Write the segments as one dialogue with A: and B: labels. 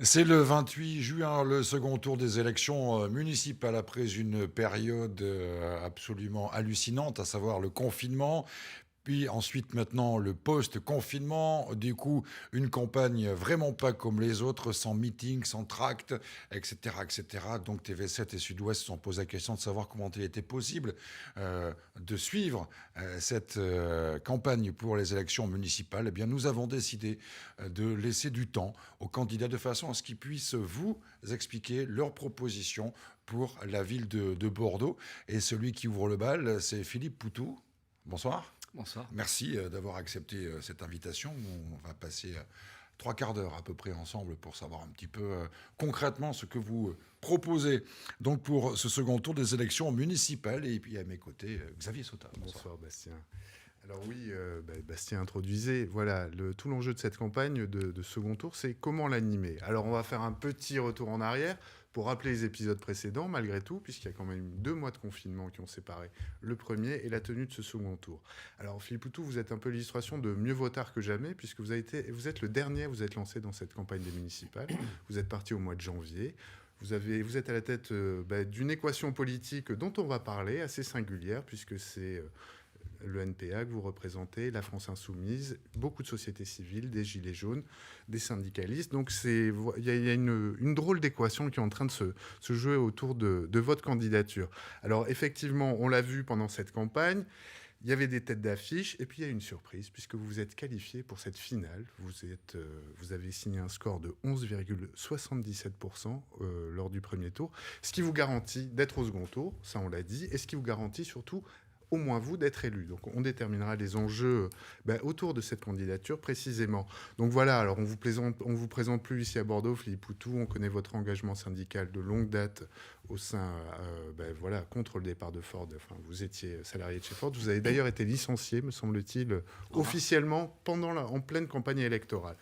A: C'est le 28 juin, le second tour des élections municipales après une période absolument hallucinante, à savoir le confinement. Puis ensuite, maintenant, le post-confinement. Du coup, une campagne vraiment pas comme les autres, sans meeting, sans tract, etc., etc. Donc TV7 et Sud-Ouest se sont posé la question de savoir comment il était possible de suivre cette campagne pour les élections municipales. Eh bien, nous avons décidé de laisser du temps aux candidats de façon à ce qu'ils puissent vous expliquer leurs propositions pour la ville de Bordeaux. Et celui qui ouvre le bal, c'est Philippe Poutou. Bonsoir.
B: Bonsoir.
A: Merci d'avoir accepté cette invitation. On va passer trois quarts d'heure à peu près ensemble pour savoir un petit peu concrètement ce que vous proposez. Donc pour ce second tour des élections municipales, et puis à mes côtés, Xavier Sautin.
C: Bonsoir Bastien. Alors oui, Bastien introduisait, voilà, tout l'enjeu de cette campagne de second tour, c'est comment l'animer. Alors on va faire un petit retour en arrière pour rappeler les épisodes précédents, malgré tout, puisqu'il y a quand même 2 mois de confinement qui ont séparé le premier et la tenue de ce second tour. Alors Philippe Poutou, vous êtes un peu l'illustration de mieux vaut tard que jamais, puisque vous êtes le dernier, vous êtes lancé dans cette campagne des municipales. Vous êtes parti au mois de janvier. Vous êtes à la tête d'une équation politique dont on va parler, assez singulière, puisque c'est le NPA que vous représentez, la France Insoumise, beaucoup de sociétés civiles, des Gilets jaunes, des syndicalistes. Donc il y a une drôle d'équation qui est en train de se jouer autour de votre candidature. Alors effectivement, on l'a vu pendant cette campagne, il y avait des têtes d'affiche, et puis il y a une surprise, puisque vous vous êtes qualifié pour cette finale. Vous avez signé un score de 11,77% lors du premier tour, ce qui vous garantit d'être au second tour, ça on l'a dit, et ce qui vous garantit surtout au moins vous d'être élu. Donc on déterminera les enjeux autour de cette candidature précisément. Donc voilà, alors on vous présente plus ici à Bordeaux, Philippe Poutou, on connaît votre engagement syndical de longue date au sein, contre le départ de Ford. Enfin, vous étiez salarié de chez Ford. Vous avez d'ailleurs été licencié, me semble-t-il, officiellement en pleine campagne électorale.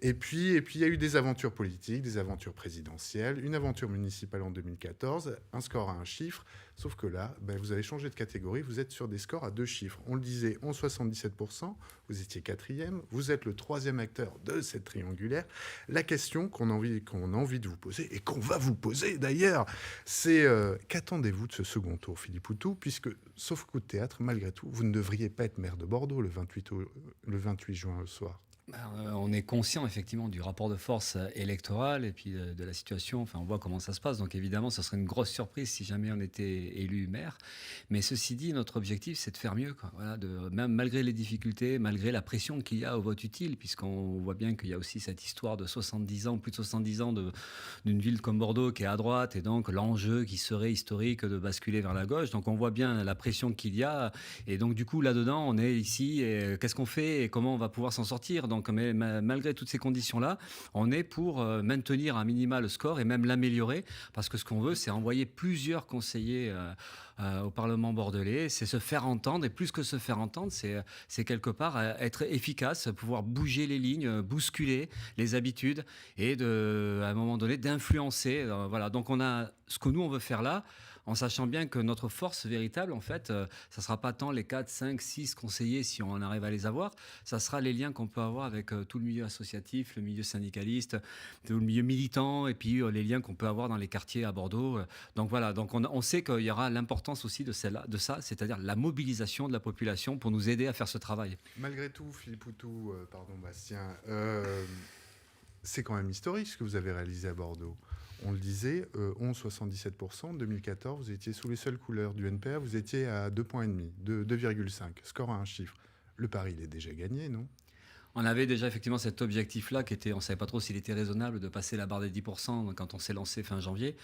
C: Et puis, il y a eu des aventures politiques, des aventures présidentielles, une aventure municipale en 2014, un score à un chiffre. Sauf que là, vous avez changé de catégorie, vous êtes sur des scores à 2 chiffres. On le disait, 11,77%, vous étiez 4e, vous êtes le 3e acteur de cette triangulaire. La question qu'on a envie de vous poser, et qu'on va vous poser d'ailleurs, c'est qu'attendez-vous de ce second tour, Philippe Poutou, puisque, sauf coup de théâtre, malgré tout, vous ne devriez pas être maire de Bordeaux le 28 juin au soir.
B: On est conscient effectivement du rapport de force électoral et puis de la situation. Enfin, on voit comment ça se passe. Donc évidemment, ce serait une grosse surprise si jamais on était élu maire. Mais ceci dit, notre objectif, c'est de faire mieux, quoi. Voilà, même malgré les difficultés, malgré la pression qu'il y a au vote utile, puisqu'on voit bien qu'il y a aussi cette histoire de 70 ans, plus de 70 ans d'une ville comme Bordeaux qui est à droite, et donc l'enjeu qui serait historique de basculer vers la gauche. Donc on voit bien la pression qu'il y a. Et donc du coup, là-dedans, on est ici. Et qu'est-ce qu'on fait et comment on va pouvoir s'en sortir? Donc, mais malgré toutes ces conditions-là, on est pour maintenir un minima le score et même l'améliorer, parce que ce qu'on veut, c'est envoyer plusieurs conseillers au Parlement bordelais, c'est se faire entendre, et plus que se faire entendre, c'est quelque part être efficace, pouvoir bouger les lignes, bousculer les habitudes, et à un moment donné, d'influencer. Voilà. Donc ce que nous, on veut faire là, en sachant bien que notre force véritable, en fait, ça ne sera pas tant les 4, 5, 6 conseillers si on arrive à les avoir, ça sera les liens qu'on peut avoir avec tout le milieu associatif, le milieu syndicaliste, tout le milieu militant, et puis les liens qu'on peut avoir dans les quartiers à Bordeaux. Donc voilà, donc on sait qu'il y aura l'importance aussi de ça, c'est-à-dire la mobilisation de la population pour nous aider à faire ce travail.
C: Malgré tout, Philippe Poutou, Bastien, c'est quand même historique ce que vous avez réalisé à Bordeaux. On le disait, 11,77%. En 2014, vous étiez sous les seules couleurs du NPA, vous étiez à 2,5 points, 2,5. Score à un chiffre. Le pari, il est déjà gagné, non ?
B: On avait déjà effectivement cet objectif-là on ne savait pas trop s'il était raisonnable de passer la barre des 10% quand on s'est lancé fin janvier.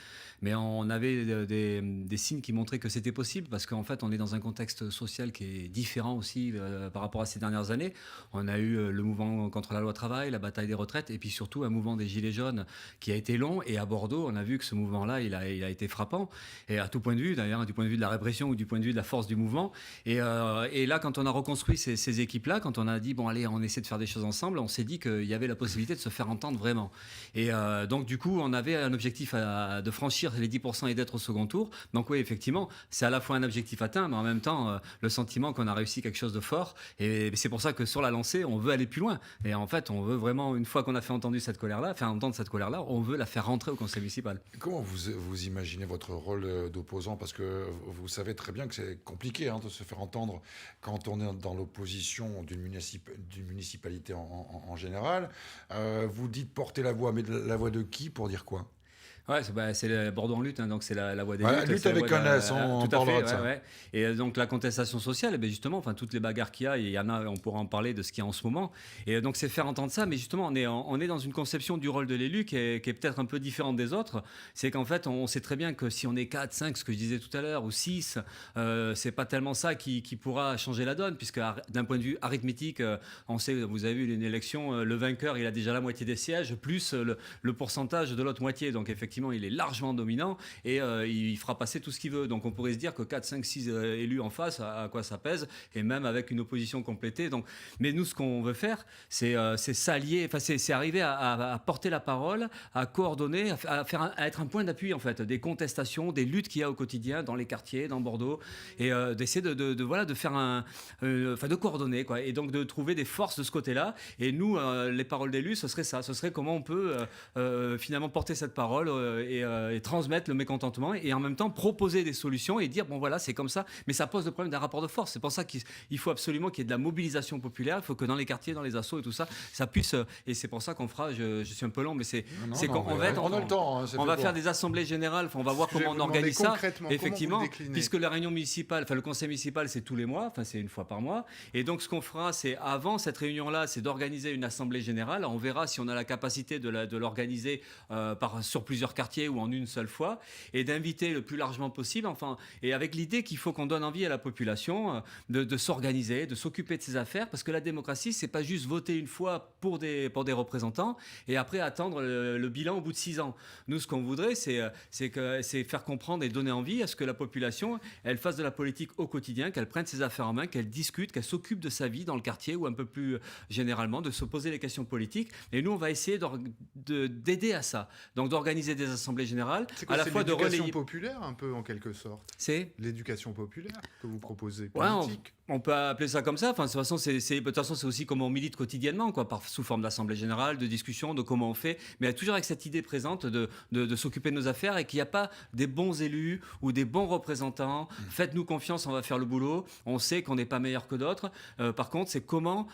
B: Mais on avait des signes qui montraient que c'était possible, parce qu'en fait, on est dans un contexte social qui est différent aussi par rapport à ces dernières années. On a eu le mouvement contre la loi travail, la bataille des retraites, et puis surtout un mouvement des Gilets jaunes qui a été long. Et à Bordeaux, on a vu que ce mouvement-là, il a été frappant. Et à tout point de vue, d'ailleurs, du point de vue de la répression ou du point de vue de la force du mouvement. Et là, quand on a reconstruit ces équipes-là, quand on a dit, bon, allez, on essaie de faire faire des choses ensemble, on s'est dit qu'il y avait la possibilité de se faire entendre vraiment. Et donc, du coup, on avait un objectif de franchir les 10% et d'être au second tour. Donc, oui, effectivement, c'est à la fois un objectif atteint, mais en même temps, le sentiment qu'on a réussi quelque chose de fort. Et c'est pour ça que sur la lancée, on veut aller plus loin. Et en fait, on veut vraiment, une fois qu'on a fait entendre cette colère-là, on veut la faire rentrer au conseil municipal.
A: Comment vous imaginez votre rôle d'opposant? Parce que vous savez très bien que c'est compliqué de se faire entendre quand on est dans l'opposition d'une municipalité en général. Vous dites porter la voix, mais la voix de qui pour dire quoi?
B: Ouais, c'est Bordeaux en lutte, donc c'est la voie des
A: Ouais,
B: luttes.
A: lutte
B: C'est la
A: avec
B: voie
A: un S, on
B: tout à
A: parlera
B: fait,
A: de ça.
B: ouais. Et donc la contestation sociale, justement, toutes les bagarres qu'il y a, il y en a, on pourra en parler de ce qu'il y a en ce moment. Et donc c'est faire entendre ça, mais justement, on est dans une conception du rôle de l'élu qui est peut-être un peu différente des autres. C'est qu'en fait, on sait très bien que si on est 4, 5, ce que je disais tout à l'heure, ou 6, c'est pas tellement ça qui pourra changer la donne, puisque d'un point de vue arithmétique, on sait, vous avez vu une élection, le vainqueur, il a déjà la moitié des sièges, plus le pourcentage de l'autre moitié. Donc effectivement, il est largement dominant et il fera passer tout ce qu'il veut. Donc on pourrait se dire que 4, 5, 6 élus en face, à quoi ça pèse, et même avec une opposition complétée. Donc, mais nous, ce qu'on veut faire, c'est s'allier, c'est arriver à porter la parole, à coordonner, à être un point d'appui en fait, des contestations, des luttes qu'il y a au quotidien dans les quartiers, dans Bordeaux, et d'essayer de faire de coordonner quoi, et donc de trouver des forces de ce côté-là. Et nous, les paroles d'élus, ce serait ça, ce serait comment on peut finalement porter cette parole et transmettre le mécontentement et en même temps proposer des solutions et dire bon voilà c'est comme ça, mais ça pose le problème d'un rapport de force. C'est pour ça qu'il faut absolument qu'il y ait de la mobilisation populaire. Il faut que dans les quartiers, dans les assos et tout ça, ça puisse, et c'est pour ça qu'on fera, je suis un peu long, mais on va faire des assemblées générales. On va voir comment on organise ça effectivement, puisque la réunion municipale, le conseil municipal c'est tous les mois, c'est une fois par mois, et donc ce qu'on fera, c'est avant cette réunion là, c'est d'organiser une assemblée générale. On verra si on a la capacité de l'organiser sur plusieurs quartiers ou en une seule fois, et d'inviter le plus largement possible, et avec l'idée qu'il faut qu'on donne envie à la population de s'organiser, de s'occuper de ses affaires, parce que la démocratie, c'est pas juste voter une fois pour des représentants et après attendre le bilan au bout de 6 ans. Nous, ce qu'on voudrait, c'est faire comprendre et donner envie à ce que la population, elle fasse de la politique au quotidien, qu'elle prenne ses affaires en main, qu'elle discute, qu'elle s'occupe de sa vie dans le quartier ou un peu plus généralement, de se poser les questions politiques. Et nous, on va essayer d'aider à ça. Donc d'organiser des assemblées générale,
C: à la fois de l'éducation populaire, un peu en quelque sorte.
B: C'est
C: l'éducation populaire que vous proposez,
B: politique. On peut appeler ça comme ça. De toute façon, c'est aussi comment on milite quotidiennement, sous forme d'assemblée générale, de discussion, de comment on fait, mais toujours avec cette idée présente de s'occuper de nos affaires et qu'il n'y a pas des bons élus ou des bons représentants. Faites-nous confiance, on va faire le boulot. On sait qu'on n'est pas meilleur que d'autres. Par contre, c'est comment,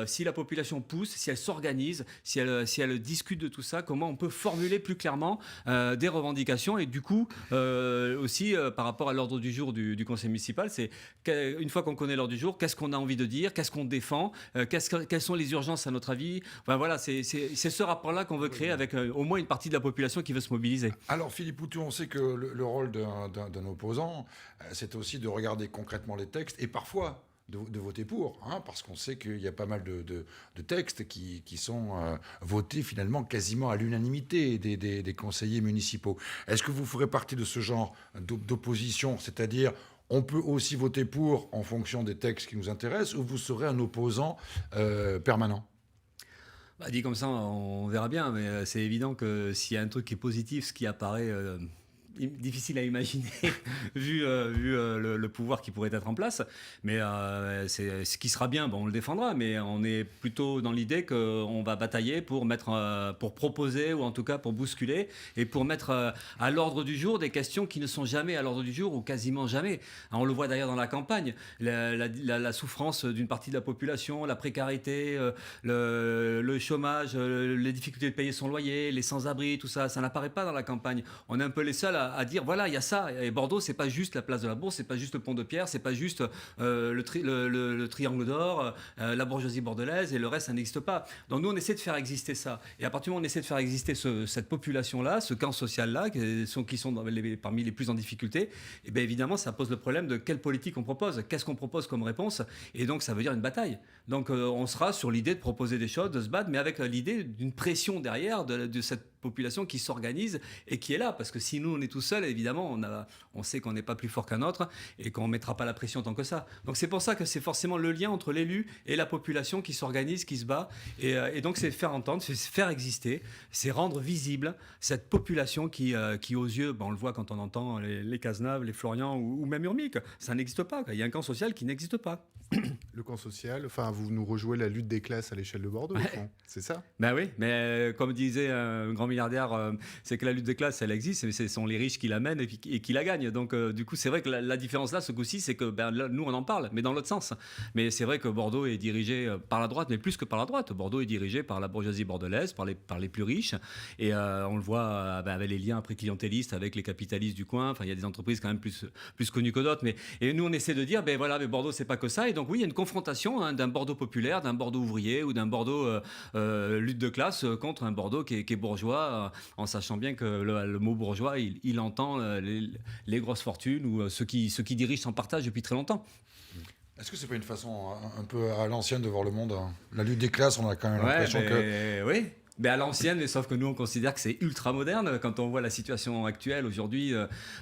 B: si la population pousse, si elle s'organise, si elle discute de tout ça, comment on peut formuler plus clairement des revendications. Et du coup, aussi, par rapport à l'ordre du jour du conseil municipal, c'est une fois qu'on connaît l'ordre du jour, qu'est-ce qu'on a envie de dire, qu'est-ce qu'on défend, quelles sont les urgences à notre avis. Voilà, c'est ce rapport-là qu'on veut créer avec au moins une partie de la population qui veut se mobiliser.
A: Alors Philippe Poutou, on sait que le rôle d'un opposant, c'est aussi de regarder concrètement les textes et parfois de voter pour, parce qu'on sait qu'il y a pas mal de textes qui sont votés finalement quasiment à l'unanimité des conseillers municipaux. Est-ce que vous ferez partie de ce genre d'opposition, c'est-à-dire on peut aussi voter pour en fonction des textes qui nous intéressent, ou vous serez un opposant permanent?
B: Dit comme ça, on verra bien, mais c'est évident que s'il y a un truc qui est positif, ce qui apparaît difficile à imaginer vu le pouvoir qui pourrait être en place, mais c'est ce qui sera bien, on le défendra, mais on est plutôt dans l'idée qu'on va batailler pour proposer, ou en tout cas pour bousculer et pour mettre à l'ordre du jour des questions qui ne sont jamais à l'ordre du jour, ou quasiment jamais. On le voit d'ailleurs dans la campagne, la souffrance d'une partie de la population, la précarité, le chômage, les difficultés de payer son loyer, les sans-abri, tout ça, ça n'apparaît pas dans la campagne. On est un peu les seuls à dire voilà, il y a ça. Et Bordeaux, c'est pas juste la place de la Bourse, c'est pas juste le pont de Pierre, c'est pas juste le triangle d'or, la bourgeoisie bordelaise, et le reste, ça n'existe pas. Donc nous, on essaie de faire exister ça. Et à partir du moment où on essaie de faire exister cette population-là, ce camp social-là, qui sont parmi les plus en difficulté, et bien évidemment, ça pose le problème de quelle politique on propose, qu'est-ce qu'on propose comme réponse. Et donc, ça veut dire une bataille. Donc, on sera sur l'idée de proposer des choses, de se battre, mais avec l'idée d'une pression derrière de cette population qui s'organise et qui est là. Parce que si nous, on est tout seul, évidemment, on sait qu'on n'est pas plus fort qu'un autre et qu'on ne mettra pas la pression tant que ça. Donc c'est pour ça que c'est forcément le lien entre l'élu et la population qui s'organise, qui se bat. Et donc c'est faire entendre, c'est faire exister, c'est rendre visible cette population qui aux yeux, on le voit quand on entend les Cazenave, les Florian ou même Urmic, ça n'existe pas. Il y a un camp social qui n'existe pas.
C: Le camp social, enfin, vous nous rejouez la lutte des classes à l'échelle de Bordeaux, au fond. C'est ça?
B: Ben oui, mais comme disait un grand milliardaire, c'est que la lutte des classes, elle existe, mais ce sont les riches qui la mènent et qui la gagnent. Donc du coup, c'est vrai que la différence là, ce coup-ci, c'est que là, nous, on en parle, mais dans l'autre sens. Mais c'est vrai que Bordeaux est dirigé par la droite, mais plus que par la droite. Bordeaux est dirigé par la bourgeoisie bordelaise, par les plus riches. Et on le voit avec les liens après clientélistes, avec les capitalistes du coin. Enfin, il y a des entreprises quand même plus connues que d'autres. Et nous, on essaie de dire, mais Bordeaux, c'est pas que ça. Et donc oui, il y a une confrontation d'un Bordeaux populaire, d'un Bordeaux ouvrier ou d'un Bordeaux lutte de classe contre un Bordeaux qui est bourgeois, en sachant bien que le mot bourgeois, il entend les grosses fortunes ou ceux qui dirigent sans partage depuis très longtemps.
A: Est-ce que c'est pas une façon un peu à l'ancienne de voir le monde, hein? La lutte des classes, on a quand même l'impression que...
B: Oui. À l'ancienne, mais sauf que nous, on considère que c'est ultra moderne. Quand on voit la situation actuelle aujourd'hui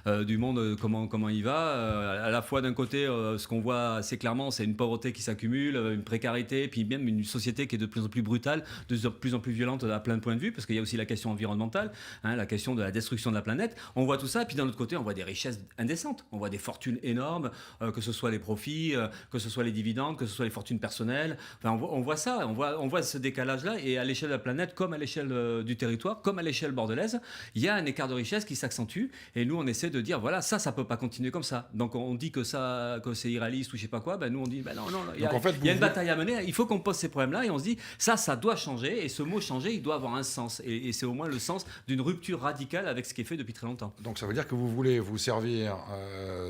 B: du monde, comment il va, à la fois d'un côté, ce qu'on voit assez clairement, c'est une pauvreté qui s'accumule, une précarité, puis même une société qui est de plus en plus brutale, de plus en plus violente à plein de points de vue, parce qu'il y a aussi la question environnementale, la question de la destruction de la planète. On voit tout ça, puis d'un autre côté, on voit des richesses indécentes. On voit des fortunes énormes, que ce soit les profits, que ce soit les dividendes, que ce soit les fortunes personnelles. Enfin, on voit ça, on voit ce décalage-là, et à l'échelle de la planète, comme à l'échelle du territoire, comme à l'échelle bordelaise, il y a un écart de richesse qui s'accentue. Et nous, on essaie de dire, voilà, ça peut pas continuer comme ça. Donc, on dit que c'est irréaliste ou je sais pas quoi. Nous, on dit, non, il y a une bataille à mener. Il faut qu'on pose ces problèmes-là. Et on se dit, ça doit changer. Et ce mot changer, il doit avoir un sens. Et c'est au moins le sens d'une rupture radicale avec ce qui est fait depuis très longtemps.
A: Donc, ça veut dire que vous voulez vous servir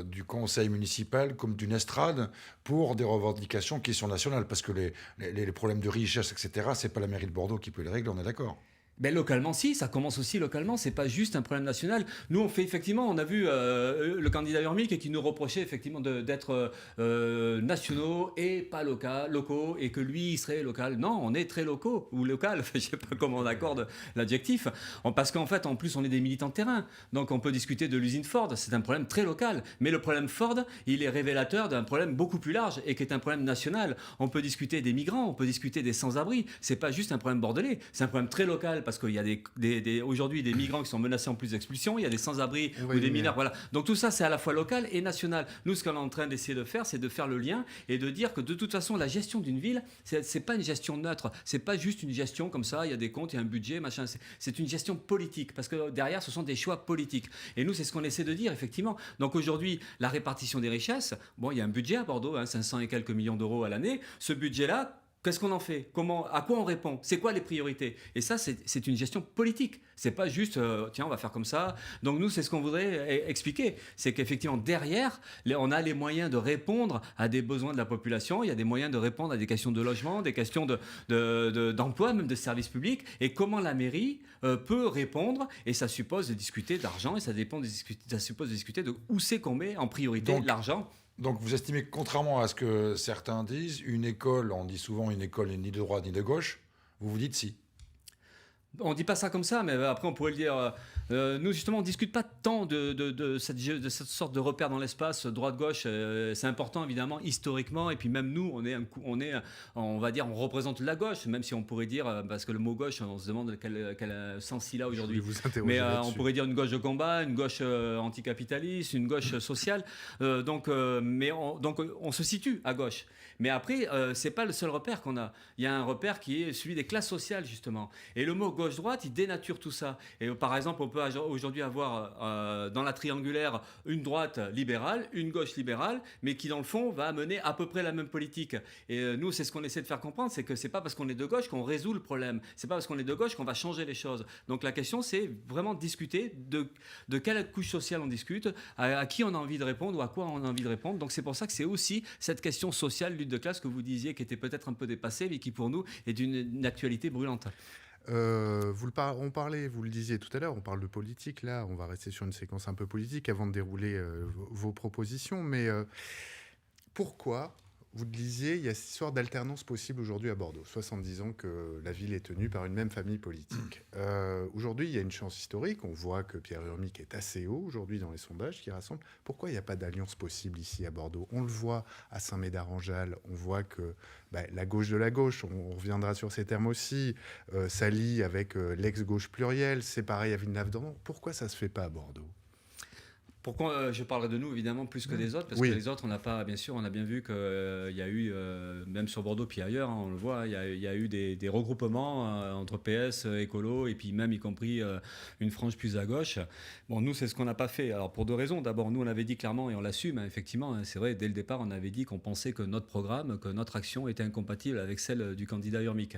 A: du conseil municipal comme d'une estrade pour des revendications qui sont nationales. Parce que les problèmes de richesse, etc., c'est pas la mairie de Bordeaux qui peut les régler, on est d'accord?
B: Localement, si, ça commence aussi localement, c'est pas juste un problème national. Nous, on a vu le candidat Urmic qui nous reprochait effectivement d'être nationaux et pas locaux, et que lui, il serait local. Non, on est très locaux, ou local, je sais pas comment on accorde l'adjectif, parce qu'en fait, en plus, on est des militants de terrain. Donc, on peut discuter de l'usine Ford, c'est un problème très local. Mais le problème Ford, il est révélateur d'un problème beaucoup plus large, et qui est un problème national. On peut discuter des migrants, on peut discuter des sans-abri. C'est pas juste un problème bordelais, c'est un problème très local, parce qu'il y a aujourd'hui des migrants qui sont menacés en plus d'expulsion, il y a des sans-abri ou des mineurs, voilà. Donc tout ça, c'est à la fois local et national. Nous, ce qu'on est en train d'essayer de faire, c'est de faire le lien et de dire que de toute façon, la gestion d'une ville, c'est pas une gestion neutre, c'est pas juste une gestion comme ça, il y a des comptes, il y a un budget, machin. C'est une gestion politique, parce que derrière, ce sont des choix politiques. Et nous, c'est ce qu'on essaie de dire, effectivement. Donc aujourd'hui, la répartition des richesses, il y a un budget à Bordeaux, 500 et quelques millions d'euros à l'année. Ce budget-là, qu'est-ce qu'on en fait? À quoi on répond? C'est quoi les priorités? Et ça, c'est une gestion politique. C'est pas juste, tiens, on va faire comme ça. Donc nous, c'est ce qu'on voudrait expliquer. C'est qu'effectivement, derrière, on a les moyens de répondre à des besoins de la population. Il y a des moyens de répondre à des questions de logement, des questions d'emploi, même de services publics. Et comment la mairie peut répondre. Et ça suppose de discuter d'argent et ça suppose de discuter de où c'est qu'on met en priorité l'argent.
A: Donc vous estimez que, contrairement à ce que certains disent, une école, on dit souvent une école n'est ni de droite ni de gauche, vous dit si.
B: On ne dit pas ça comme ça, mais après on pourrait le dire. Nous justement, on ne discute pas tant de cette sorte de repère dans l'espace, droite-gauche. C'est important évidemment historiquement, et puis même nous, on va dire, on représente la gauche, même si on pourrait dire, parce que le mot gauche, on se demande quel sens il a aujourd'hui. Mais on pourrait dire une gauche de combat, une gauche anticapitaliste, une gauche sociale. Donc on se situe à gauche. Mais après, c'est pas le seul repère qu'on a. Il y a un repère qui est celui des classes sociales justement. Et le mot gauche-droite, il dénature tout ça. Et par exemple, on peut aujourd'hui avoir dans la triangulaire une droite libérale, une gauche libérale, mais qui dans le fond va mener à peu près la même politique. Et nous, c'est ce qu'on essaie de faire comprendre, c'est que c'est pas parce qu'on est de gauche qu'on résout le problème. C'est pas parce qu'on est de gauche qu'on va changer les choses. Donc la question, c'est vraiment de discuter de quelle couche sociale on discute, à qui on a envie de répondre ou à quoi on a envie de répondre. Donc c'est pour ça que c'est aussi cette question sociale, lutte de classe que vous disiez, qui était peut-être un peu dépassée, mais qui pour nous est d'une actualité brûlante.
C: On parlait, vous le disiez tout à l'heure, on parle de politique, là, on va rester sur une séquence un peu politique avant de dérouler vos propositions, mais pourquoi vous le disiez, il y a cette histoire d'alternance possible aujourd'hui à Bordeaux. 70 ans que la ville est tenue par une même famille politique. Aujourd'hui, il y a une chance historique. On voit que Pierre Urmic est assez haut aujourd'hui dans les sondages qui rassemblent. Pourquoi il n'y a pas d'alliance possible ici à Bordeaux? On le voit à Saint-Médard-en-Jalles. On voit que la gauche de la gauche, on reviendra sur ces termes aussi, s'allie avec l'ex-gauche plurielle. C'est pareil à Villeneuve-d'Ornon. Pourquoi ça ne se fait pas à Bordeaux?
B: Pourquoi je parlerai de nous évidemment plus que des autres, parce
C: Oui.
B: que les autres, on n'a pas, bien sûr, on a bien vu qu'il y a eu, même sur Bordeaux puis ailleurs, on le voit, il y a eu des regroupements entre PS, écolo, et puis même y compris une frange plus à gauche. Bon, nous, c'est ce qu'on n'a pas fait. Alors pour deux raisons. D'abord, nous, on avait dit clairement, et on l'assume, effectivement, c'est vrai, dès le départ, on avait dit qu'on pensait que notre programme, que notre action était incompatible avec celle du candidat Urmic.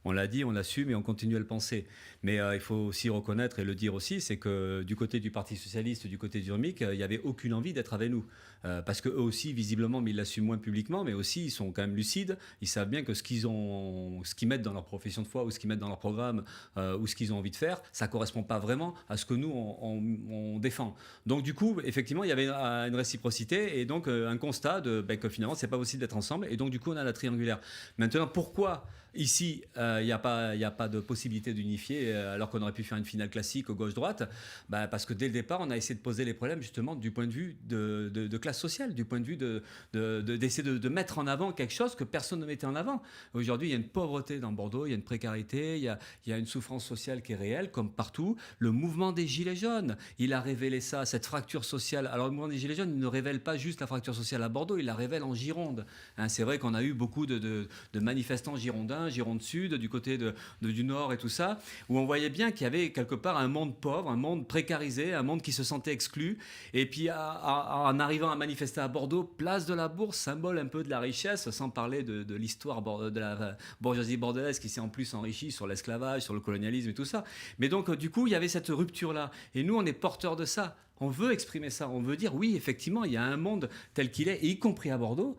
B: On l'a dit, on l'assume et on continue à le penser. Mais il faut aussi reconnaître et le dire aussi, c'est que du côté du Parti Socialiste, du côté d'Urmic, il n'y avait aucune envie d'être avec nous. Parce qu'eux aussi, visiblement, mais ils l'assument moins publiquement, mais aussi, ils sont quand même lucides. Ils savent bien que ce qu'ils mettent dans leur profession de foi ou ce qu'ils mettent dans leur programme ou ce qu'ils ont envie de faire, ça ne correspond pas vraiment à ce que nous, on défend. Donc, du coup, effectivement, il y avait une réciprocité et donc un constat que finalement, ce n'est pas possible d'être ensemble. Et donc, du coup, on a la triangulaire. Maintenant, pourquoi ici, il n'y a pas de possibilité d'unifier alors qu'on aurait pu faire une finale classique gauche-droite? Parce que dès le départ, on a essayé de poser les problèmes justement du point de vue de classe sociale, du point de vue d'essayer de mettre en avant quelque chose que personne ne mettait en avant. Aujourd'hui, il y a une pauvreté dans Bordeaux, il y a une précarité, il y a une souffrance sociale qui est réelle, comme partout. Le mouvement des Gilets jaunes, il a révélé ça, cette fracture sociale. Alors le mouvement des Gilets jaunes, il ne révèle pas juste la fracture sociale à Bordeaux, il la révèle en Gironde. C'est vrai qu'on a eu beaucoup de manifestants girondins, Gironde Sud, du côté du Nord et tout ça, où on voyait bien qu'il y avait quelque part un monde pauvre, un monde précarisé, un monde qui se sentait exclu. Et puis en arrivant à manifester à Bordeaux, place de la Bourse, symbole un peu de la richesse, sans parler de l'histoire de la bourgeoisie bordelaise qui s'est en plus enrichie sur l'esclavage, sur le colonialisme et tout ça. Mais donc du coup, il y avait cette rupture-là. Et nous, on est porteurs de ça. On veut exprimer ça, on veut dire oui, effectivement, il y a un monde tel qu'il est, et y compris à Bordeaux,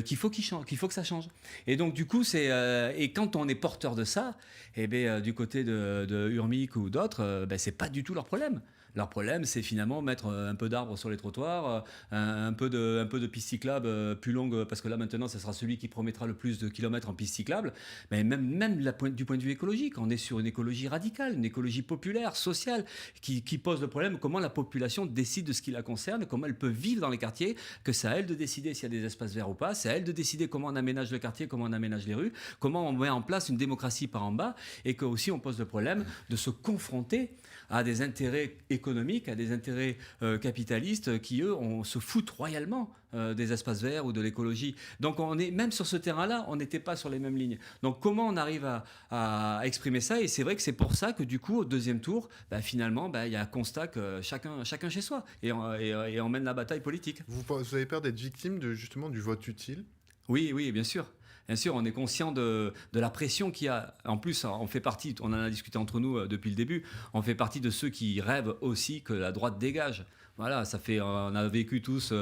B: qu'il faut que ça change. Et donc du coup, et quand on est porteur de ça, du côté de Urmic ou d'autres, c'est pas du tout leur problème. Leur problème, c'est finalement mettre un peu d'arbres sur les trottoirs, un peu de pistes cyclables plus longues, parce que là maintenant, ce sera celui qui promettra le plus de kilomètres en pistes cyclables. Mais même du point de vue écologique, on est sur une écologie radicale, une écologie populaire, sociale, qui pose le problème comment la population décide de ce qui la concerne, comment elle peut vivre dans les quartiers, que c'est à elle de décider s'il y a des espaces verts ou pas, c'est à elle de décider comment on aménage le quartier, comment on aménage les rues, comment on met en place une démocratie par en bas, et qu'aussi on pose le problème de se confronter à des intérêts économiques, à des intérêts capitalistes qui, eux, se foutent royalement des espaces verts ou de l'écologie. Donc, même sur ce terrain-là, on n'était pas sur les mêmes lignes. Donc, comment on arrive à exprimer ça? Et c'est vrai que c'est pour ça que, du coup, au deuxième tour, finalement, il y a un constat que chacun chez soi. Et on mène la bataille politique.
C: Vous avez peur d'être victime justement du vote utile?
B: Oui, bien sûr. Bien sûr, on est conscient de la pression qu'il y a. En plus, on fait partie, on en a discuté entre nous depuis le début, on fait partie de ceux qui rêvent aussi que la droite dégage. Voilà, on a vécu tous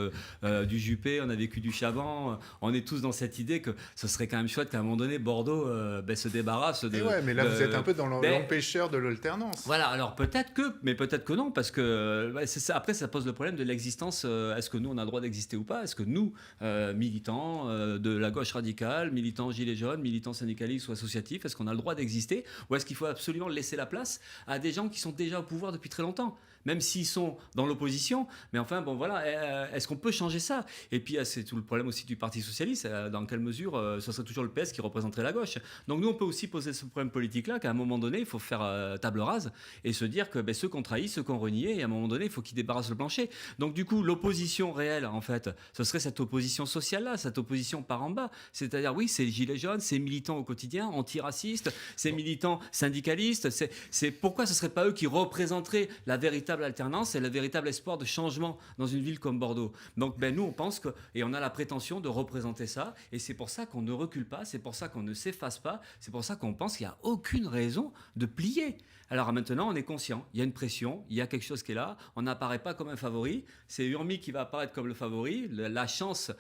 B: du Juppé, on a vécu du Chavant, on est tous dans cette idée que ce serait quand même chouette qu'à un moment donné, Bordeaux se débarrasse de...
C: Ouais, mais là, vous êtes un peu dans l'empêcheur de l'alternance.
B: Voilà, alors peut-être que non, parce que après, ça pose le problème de l'existence. Est-ce que nous, on a le droit d'exister ou pas? Est-ce que nous, militants de la gauche radicale, militants gilets jaunes, militants syndicalistes ou associatifs, est-ce qu'on a le droit d'exister? Ou est-ce qu'il faut absolument laisser la place à des gens qui sont déjà au pouvoir depuis très longtemps? Même s'ils sont dans l'opposition, mais enfin, bon voilà, est-ce qu'on peut changer ça? Et puis, c'est tout le problème aussi du Parti Socialiste, dans quelle mesure ce serait toujours le PS qui représenterait la gauche? Donc nous, on peut aussi poser ce problème politique-là, qu'à un moment donné, il faut faire table rase et se dire que ceux qu'on trahit, ceux qu'on renié, et à un moment donné, il faut qu'ils débarrassent le plancher. Donc du coup, l'opposition réelle, en fait, ce serait cette opposition sociale-là, cette opposition par en bas. C'est-à-dire, oui, c'est les gilets jaunes, c'est militants au quotidien, antiracistes, c'est militants syndicalistes, c'est pourquoi ce ne serait pas eux qui représenteraient la véritable alternance et le véritable espoir de changement dans une ville comme Bordeaux. Donc nous, on pense et on a la prétention de représenter ça, et c'est pour ça qu'on ne recule pas, c'est pour ça qu'on ne s'efface pas, c'est pour ça qu'on pense qu'il n'y a aucune raison de plier. Alors maintenant, on est conscient, il y a une pression, il y a quelque chose qui est là, on n'apparaît pas comme un favori, c'est Urmic qui va apparaître comme le favori, la chance,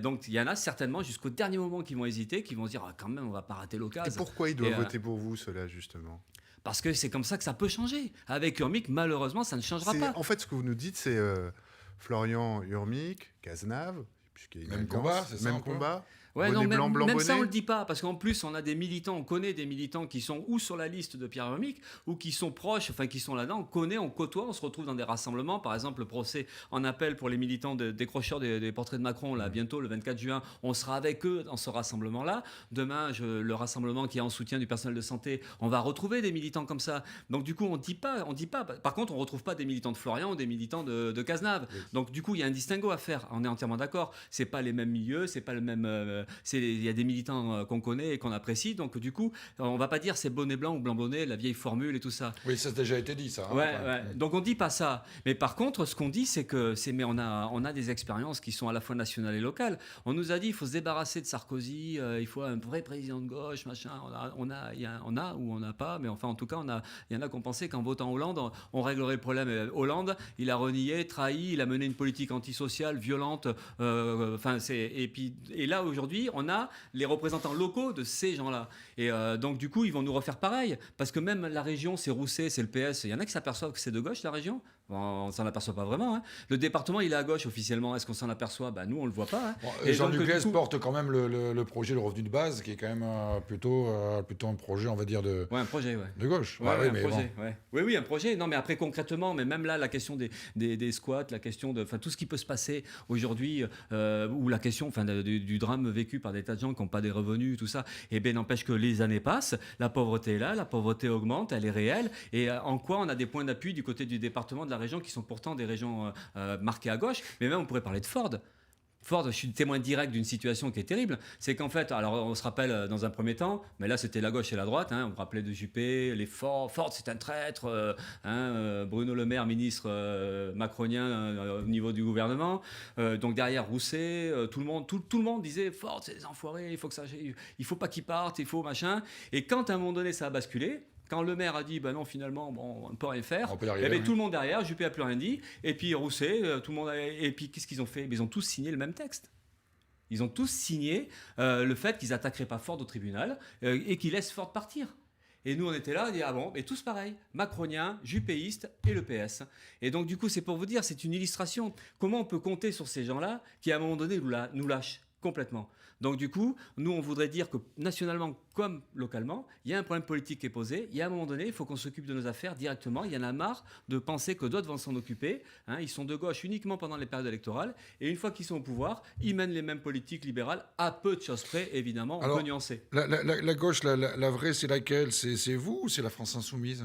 B: donc il y en a certainement jusqu'au dernier moment qui vont hésiter, qui vont se dire quand même, on ne va pas rater l'occasion.
C: Et pourquoi ils doivent voter pour vous, ceux-là, justement?
B: Parce que c'est comme ça que ça peut changer. Avec Urmic, malheureusement, ça ne changera pas.
C: En fait, ce que vous nous dites, c'est Florian Urmic, Cazenave, puisqu'il y a
A: même combat, c'est ça.
C: Même combat.
B: Ouais, non,
C: bonnet blanc, blanc
B: même
C: bonnet.
B: ça, on le dit pas, parce qu'en plus, on connaît des militants qui sont ou sur la liste de Pierre Vermic, ou qui sont proches, enfin qui sont là-dedans, on côtoie, on se retrouve dans des rassemblements, par exemple le procès en appel pour les militants décrocheurs des portraits de Macron, là, bientôt, le 24 juin, on sera avec eux dans ce rassemblement-là. Demain, le rassemblement qui est en soutien du personnel de santé, on va retrouver des militants comme ça. Donc du coup, on dit pas. Par contre, on retrouve pas des militants de Florian ou des militants de Cazenave.
C: Oui.
B: Donc du coup, il y a un distinguo à faire. On est entièrement d'accord. C'est pas les mêmes milieux, c'est pas le même. Il y a des militants qu'on connaît et qu'on apprécie. Donc du coup, on va pas dire c'est bonnet blanc ou blanc bonnet, la vieille formule et tout ça.
A: Oui, ça a déjà été dit, ça. Hein,
B: Ouais, ouais. Donc on dit pas ça. Mais par contre, ce qu'on dit, c'est que mais on a des expériences qui sont à la fois nationales et locales. On nous a dit il faut se débarrasser de Sarkozy, il faut un vrai président de gauche, machin. On a ou on n'a pas, mais enfin en tout cas, il y en a qui ont pensé qu'en votant Hollande, on réglerait le problème. Hollande, il a renié, trahi, il a mené une politique antisociale, violente. Et là aujourd'hui, on a les représentants locaux de ces gens-là. Et donc du coup, ils vont nous refaire pareil, parce que même la région, c'est Rousset, c'est le PS. Il y en a qui s'aperçoivent que c'est de gauche la région. Bon, on s'en aperçoit pas vraiment. Hein. Le département, il est à gauche officiellement. Est-ce qu'on s'en aperçoit ? Nous, on le voit pas. Hein.
A: Bon,
B: Et
A: Jean
B: donc,
A: Lucas
B: du coup-
A: porte quand même le projet, le revenu de base, qui est quand même plutôt un projet, on va dire,
B: Ouais, un projet, ouais.
A: de gauche.
B: Ouais,
A: Ah oui,
B: un
A: mais
B: projet,
A: bon.
B: ouais. Oui, un projet. Non, mais après, concrètement, mais même là, la question des squats, la question de tout ce qui peut se passer aujourd'hui, ou la question du drame vécu par des tas de gens qui n'ont pas des revenus, tout ça, et bien, n'empêche que les années passent, la pauvreté est là, la pauvreté augmente, elle est réelle, et en quoi on a des points d'appui du côté du département, de la région, qui sont pourtant des régions marquées à gauche, mais même on pourrait parler de Ford. Ford, je suis témoin direct d'une situation qui est terrible. C'est qu'en fait, alors on se rappelle dans un premier temps, mais là c'était la gauche et la droite, on me rappelait de Juppé, les Ford c'est un traître, Bruno Le Maire, ministre macronien au niveau du gouvernement, donc derrière Rousset, tout le monde disait Ford c'est des enfoirés, il faut pas qu'ils partent, il faut machin. Et quand à un moment donné ça a basculé, quand le maire a dit non finalement on ne peut rien faire,
A: On peut y arriver, oui.
B: tout le monde derrière, Juppé a plus rien dit, et puis Rousset, tout le monde et puis qu'est-ce qu'ils ont fait ? Ils ont tous signé le même texte. Ils ont tous signé le fait qu'ils attaqueraient pas Ford au tribunal et qu'ils laissent Ford partir. Et nous, on était là, on dit, mais tous pareil, macronien, juppéiste et le PS. Et donc, du coup, c'est pour vous dire, c'est une illustration. Comment on peut compter sur ces gens-là qui, à un moment donné, nous lâchent complètement. Donc, du coup, nous, on voudrait dire que nationalement comme localement, il y a un problème politique qui est posé. Il y a un moment donné, il faut qu'on s'occupe de nos affaires directement. Il y en a marre de penser que d'autres vont s'en occuper. Ils sont de gauche uniquement pendant les périodes électorales. Et une fois qu'ils sont au pouvoir, ils mènent les mêmes politiques libérales, à peu de choses près, évidemment, on peut nuancer.
A: La gauche, la vraie, c'est laquelle ? C'est vous ou c'est la France Insoumise ?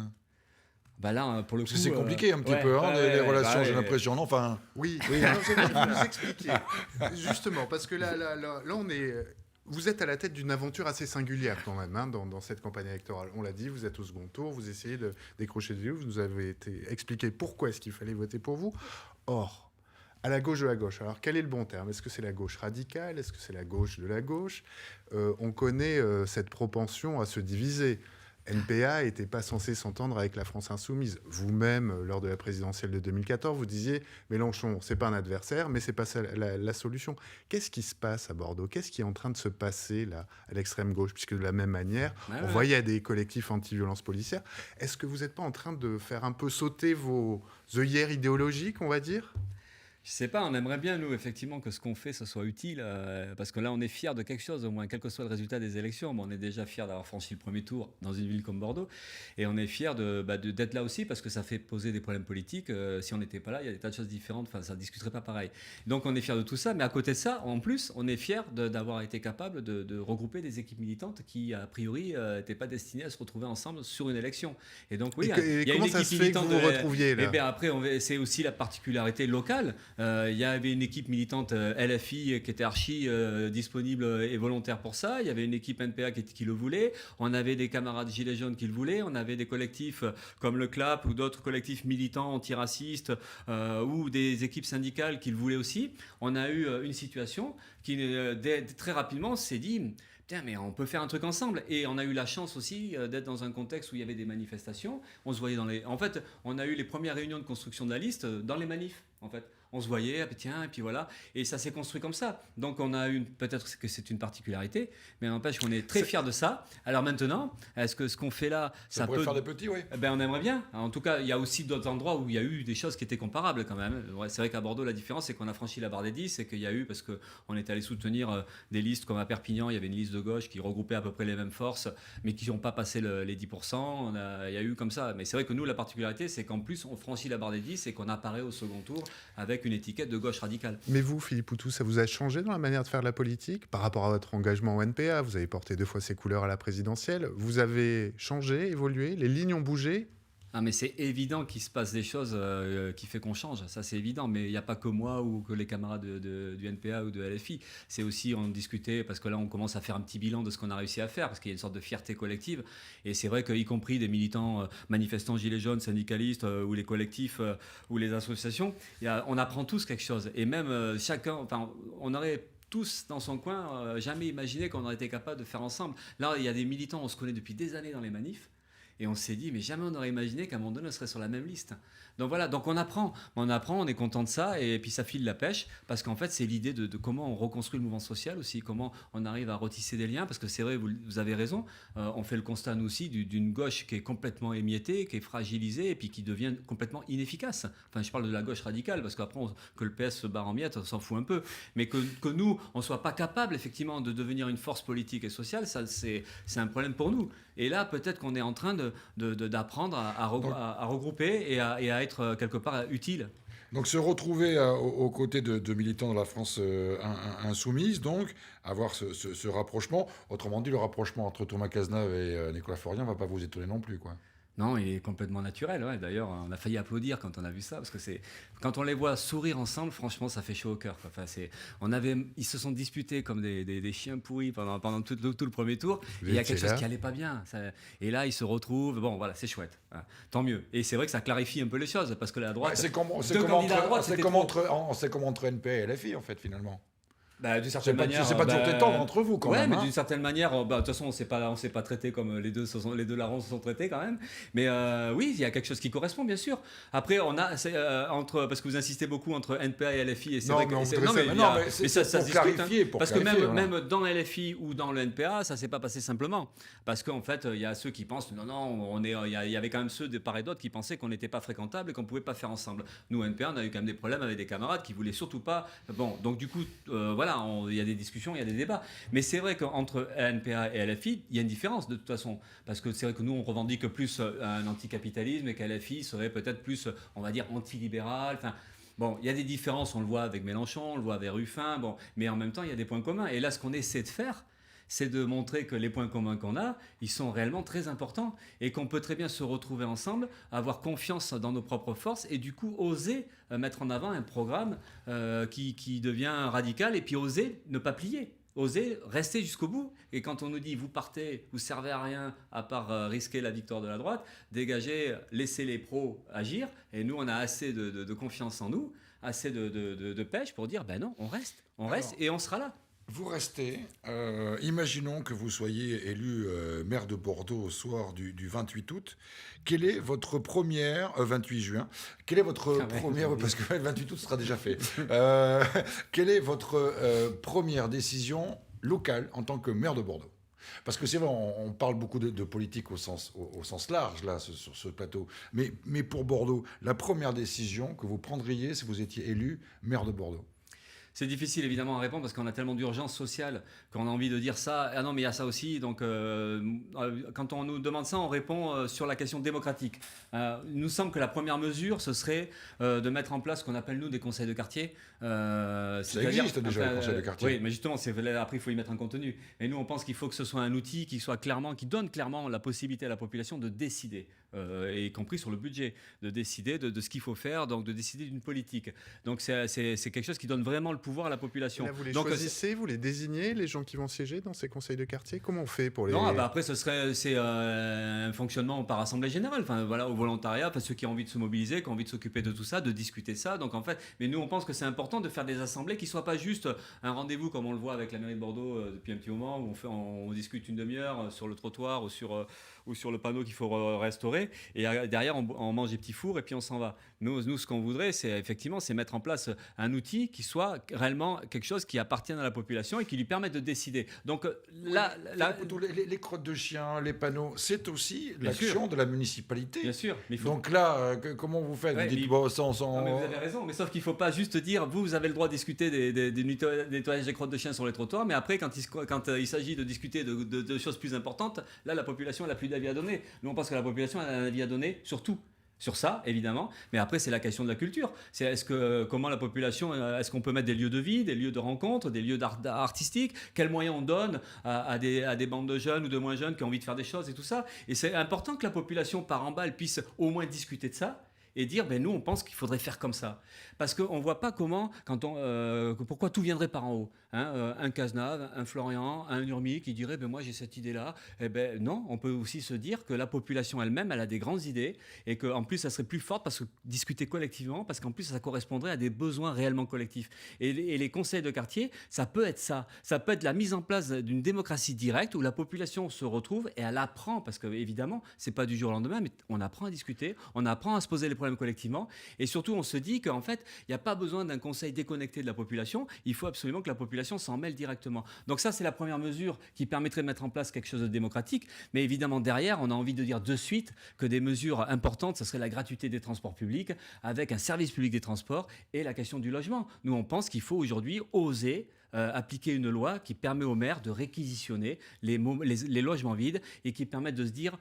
B: Là, pour le coup,
A: Parce que c'est compliqué un petit peu, les relations, j'ai l'impression, non ? Enfin,
C: Oui, alors, je vais vous expliquer. Justement, parce que là, on est... Vous êtes à la tête d'une aventure assez singulière quand même dans cette campagne électorale. On l'a dit, vous êtes au second tour, vous essayez de décrocher des lieux, vous nous avez expliqué pourquoi est-ce qu'il fallait voter pour vous. Or, à la gauche de la gauche, alors quel est le bon terme ? Est-ce que c'est la gauche radicale ? Est-ce que c'est la gauche de la gauche ? On connaît cette propension à se diviser. NPA n'était pas censé s'entendre avec la France insoumise. Vous-même, lors de la présidentielle de 2014, vous disiez Mélenchon, c'est pas un adversaire, mais c'est pas ça la solution. Qu'est-ce qui se passe à Bordeaux ? Qu'est-ce qui est en train de se passer là à l'extrême gauche ? Puisque de la même manière, on voyait des collectifs anti-violence policière. Est-ce que vous n'êtes pas en train de faire un peu sauter vos œillères idéologiques, on va dire ?
B: Je sais pas, on aimerait bien, nous, effectivement, que ce qu'on fait, ce soit utile, parce que là, on est fiers de quelque chose, au moins, quel que soit le résultat des élections. Mais on est déjà fiers d'avoir franchi le premier tour dans une ville comme Bordeaux. Et on est fiers d'être là aussi, parce que ça fait poser des problèmes politiques. Si on n'était pas là, il y a des tas de choses différentes, ça ne discuterait pas pareil. Donc, on est fiers de tout ça. Mais à côté de ça, en plus, on est fiers d'avoir été capable de regrouper des équipes militantes qui, a priori, n'étaient pas destinées à se retrouver ensemble sur une élection. Et donc, oui, il y a une
C: comment ça
B: équipe
C: se fait que
B: militante.
C: vous vous retrouviez là ?
B: Et bien après, c'est aussi la particularité locale. Il y avait une équipe militante LFI qui était archi disponible et volontaire pour ça. Il y avait une équipe NPA qui le voulait. On avait des camarades Gilets jaunes qui le voulaient. On avait des collectifs comme le CLAP ou d'autres collectifs militants antiracistes ou des équipes syndicales qui le voulaient aussi. On a eu une situation qui très rapidement s'est dit... Tiens, mais on peut faire un truc ensemble. Et on a eu la chance aussi d'être dans un contexte où il y avait des manifestations. On se voyait En fait, on a eu les premières réunions de construction de la liste dans les manifs. en fait. On se voyait, ah, tiens, et puis voilà. Et ça s'est construit comme ça. Donc on a peut-être que c'est une particularité, mais n'empêche qu'on est très fiers de ça. Alors maintenant, est-ce que ce qu'on fait là,
A: ça pourrait faire des petits, oui.
B: Ben, on aimerait bien. En tout cas, il y a aussi d'autres endroits où il y a eu des choses qui étaient comparables quand même. Ouais, c'est vrai qu'à Bordeaux, la différence, c'est qu'on a franchi la barre des 10 et qu'il y a eu, parce qu'on est allé soutenir des listes comme à Perpignan, il y avait une liste de gauche qui regroupait à peu près les mêmes forces, mais qui n'ont pas passé les 10%. Il y a eu comme ça. Mais c'est vrai que nous, la particularité, c'est qu'en plus, on franchit la barre des 10 et qu'on apparaît au second tour avec une étiquette de gauche radicale.
C: Mais vous, Philippe Poutou, ça vous a changé dans la manière de faire de la politique par rapport à votre engagement au NPA? Vous avez porté 2 fois ces couleurs à la présidentielle. Vous avez changé, évolué, les lignes ont bougé?
B: Ah, mais c'est évident qu'il se passe des choses qui fait qu'on change, ça c'est évident, mais il n'y a pas que moi ou que les camarades du NPA ou de LFI, c'est aussi en discuter, parce que là on commence à faire un petit bilan de ce qu'on a réussi à faire, parce qu'il y a une sorte de fierté collective, et c'est vrai qu'y compris des militants manifestants gilets jaunes, syndicalistes, ou les collectifs, ou les associations, on apprend tous quelque chose, et même chacun, enfin on aurait tous dans son coin jamais imaginé qu'on aurait été capable de faire ensemble. Là il y a des militants, on se connaît depuis des années dans les manifs, et on s'est dit, mais jamais on n'aurait imaginé qu'à un moment donné, on serait sur la même liste. Donc voilà, donc on apprend, on est content de ça, et puis ça file la pêche, parce qu'en fait, c'est l'idée de comment on reconstruit le mouvement social aussi, comment on arrive à retisser des liens, parce que c'est vrai, vous avez raison, on fait le constat, nous aussi, d'une gauche qui est complètement émiettée, qui est fragilisée, et puis qui devient complètement inefficace. Enfin, je parle de la gauche radicale, parce qu'après, que le PS se barre en miettes, on s'en fout un peu. Mais que nous, on ne soit pas capable, effectivement, de devenir une force politique et sociale, ça, c'est un problème pour nous. Et là, peut-être qu'on est en train d'apprendre à regrouper et à être quelque part utile.
A: Donc se retrouver aux côtés de militants de la France insoumise, donc avoir ce rapprochement. Autrement dit, le rapprochement entre Thomas Cazenave et Nicolas Florian ne va pas vous étonner non plus, quoi.
B: Non, il est complètement naturel. Ouais. D'ailleurs, on a failli applaudir quand on a vu ça, parce que quand on les voit sourire ensemble, franchement, ça fait chaud au cœur. Enfin, ils se sont disputés comme des chiens pourris pendant tout le premier tour. Et il y a quelque chose qui allait pas bien. Et là, ils se retrouvent. Bon, voilà, c'est chouette. Tant mieux. Et c'est vrai que ça clarifie un peu les choses, parce que la droite.
A: Ouais, c'est comme entre NPA et LFI, en fait, finalement.
B: Bah, d'une certaine manière,
A: c'est pas toujours tendre entre vous quand même.
B: Ouais, mais d'une certaine manière, de toute façon, on s'est pas traité comme les deux larrons se sont traités quand même. Mais oui, il y a quelque chose qui correspond, bien sûr. Après, on a parce que vous insistez beaucoup entre NPA et LFI, et c'est vrai que mais ça se discute. Parce que même dans LFI ou dans le NPA, ça s'est pas passé simplement. Parce qu'en fait, il y a ceux qui pensent non, il y avait quand même ceux de part et d'autre qui pensaient qu'on n'était pas fréquentables et qu'on pouvait pas faire ensemble. Nous, NPA, on a eu quand même des problèmes avec des camarades qui voulaient surtout pas. Bon, donc du coup, voilà. Il y a des discussions, il y a des débats. Mais c'est vrai qu'entre NPA et LFI, il y a une différence de toute façon. Parce que c'est vrai que nous, on revendique plus un anticapitalisme et qu'LFI serait peut-être plus, on va dire, antilibéral. Enfin, bon, il y a des différences, on le voit avec Mélenchon, on le voit avec Ruffin, bon, mais en même temps, il y a des points communs. Et là, ce qu'on essaie de faire, c'est de montrer que les points communs qu'on a, ils sont réellement très importants et qu'on peut très bien se retrouver ensemble, avoir confiance dans nos propres forces et du coup oser mettre en avant un programme qui devient radical et puis oser ne pas plier. Oser rester jusqu'au bout. Et quand on nous dit vous partez, vous servez à rien à part risquer la victoire de la droite, dégagez, laissez les pros agir. Et nous, on a assez de confiance en nous, assez de pêche pour dire ben non, on reste et on sera là.
A: Vous restez. Imaginons que vous soyez élu maire de Bordeaux au soir du 28 août. Quelle est votre première... 28 juin. Quelle est votre première... Parce que le 28 août sera déjà fait. Quelle est votre première décision locale en tant que maire de Bordeaux ? Parce que c'est vrai, on parle beaucoup de politique au sens large, là, sur ce plateau. Mais pour Bordeaux, la première décision que vous prendriez si vous étiez élu maire de Bordeaux ?
B: C'est difficile évidemment à répondre parce qu'on a tellement d'urgence sociale qu'on a envie de dire ça. Ah non, mais il y a ça aussi. Donc, quand on nous demande ça, on répond sur la question démocratique. Il nous semble que la première mesure, ce serait de mettre en place ce qu'on appelle, nous, des conseils de quartier.
A: Ça existe déjà, les conseils de quartier.
B: Oui, mais justement, après, il faut y mettre un contenu. Et nous, on pense qu'il faut que ce soit un outil qui donne clairement la possibilité à la population de décider, y compris sur le budget, de décider de ce qu'il faut faire, donc de décider d'une politique. Donc, c'est quelque chose qui donne vraiment le pouvoir à la population.
C: Et là, vous les choisissez, vous les désignez, les gens qui vont siéger dans ces conseils de quartier? Comment on fait pour les...
B: Non, après, c'est un fonctionnement par assemblée générale, enfin, voilà, au volontariat, ceux qui ont envie de se mobiliser, qui ont envie de s'occuper de tout ça, de discuter ça. Donc, en fait, mais nous, on pense que c'est important de faire des assemblées qui ne soient pas juste un rendez-vous comme on le voit avec la mairie de Bordeaux depuis un petit moment, où on discute une demi-heure sur le trottoir ou ou sur le panneau qu'il faut restaurer, et derrière on mange des petits fours et puis on s'en va. Nous, ce qu'on voudrait, c'est effectivement mettre en place un outil qui soit réellement quelque chose qui appartienne à la population et qui lui permette de décider. Donc
A: les crottes de chiens, les panneaux, c'est aussi
B: Bien sûr.
A: l'action de la municipalité.
B: Bien sûr, mais il faut...
A: Donc là, comment vous faites?
B: Ouais,
A: Vous dites,
B: mais-
A: bon,
B: Non, mais vous avez raison, mais sauf qu'il ne faut pas juste dire vous avez le droit de discuter des nettoyages des crottes de chiens sur les trottoirs, mais après, quand il s'agit de discuter de choses plus importantes, là, la population n'a plus d'avis à donner. Nous, on pense que la population a un avis à donner sur tout. Sur ça, évidemment, mais après c'est la question de la culture. C'est comment la population, est-ce qu'on peut mettre des lieux de vie, des lieux de rencontre, des lieux d'art artistique, quels moyens on donne à des bandes de jeunes ou de moins jeunes qui ont envie de faire des choses et tout ça. Et c'est important que la population par en bas elle puisse au moins discuter de ça. Et dire, nous, on pense qu'il faudrait faire comme ça. Parce qu'on ne voit pas comment, pourquoi tout viendrait par en haut. Un Cazenave, un Florian, un Urmi qui dirait, moi, j'ai cette idée-là. Non, on peut aussi se dire que la population elle-même, elle a des grandes idées et qu'en plus, ça serait plus forte parce que discuter collectivement, parce qu'en plus, ça correspondrait à des besoins réellement collectifs. Et les conseils de quartier, ça peut être ça. Ça peut être la mise en place d'une démocratie directe où la population se retrouve et elle apprend, parce que évidemment, c'est pas du jour au lendemain, mais on apprend à discuter, on apprend à se poser les problèmes collectivement, et surtout on se dit qu'en fait il n'y a pas besoin d'un conseil déconnecté de la population, il faut absolument que la population s'en mêle directement. Donc ça c'est la première mesure qui permettrait de mettre en place quelque chose de démocratique, mais évidemment derrière on a envie de dire de suite que des mesures importantes, ce serait la gratuité des transports publics avec un service public des transports et la question du logement. Nous on pense qu'il faut aujourd'hui oser appliquer une loi qui permet aux maires de réquisitionner les logements vides et qui permettent de se dire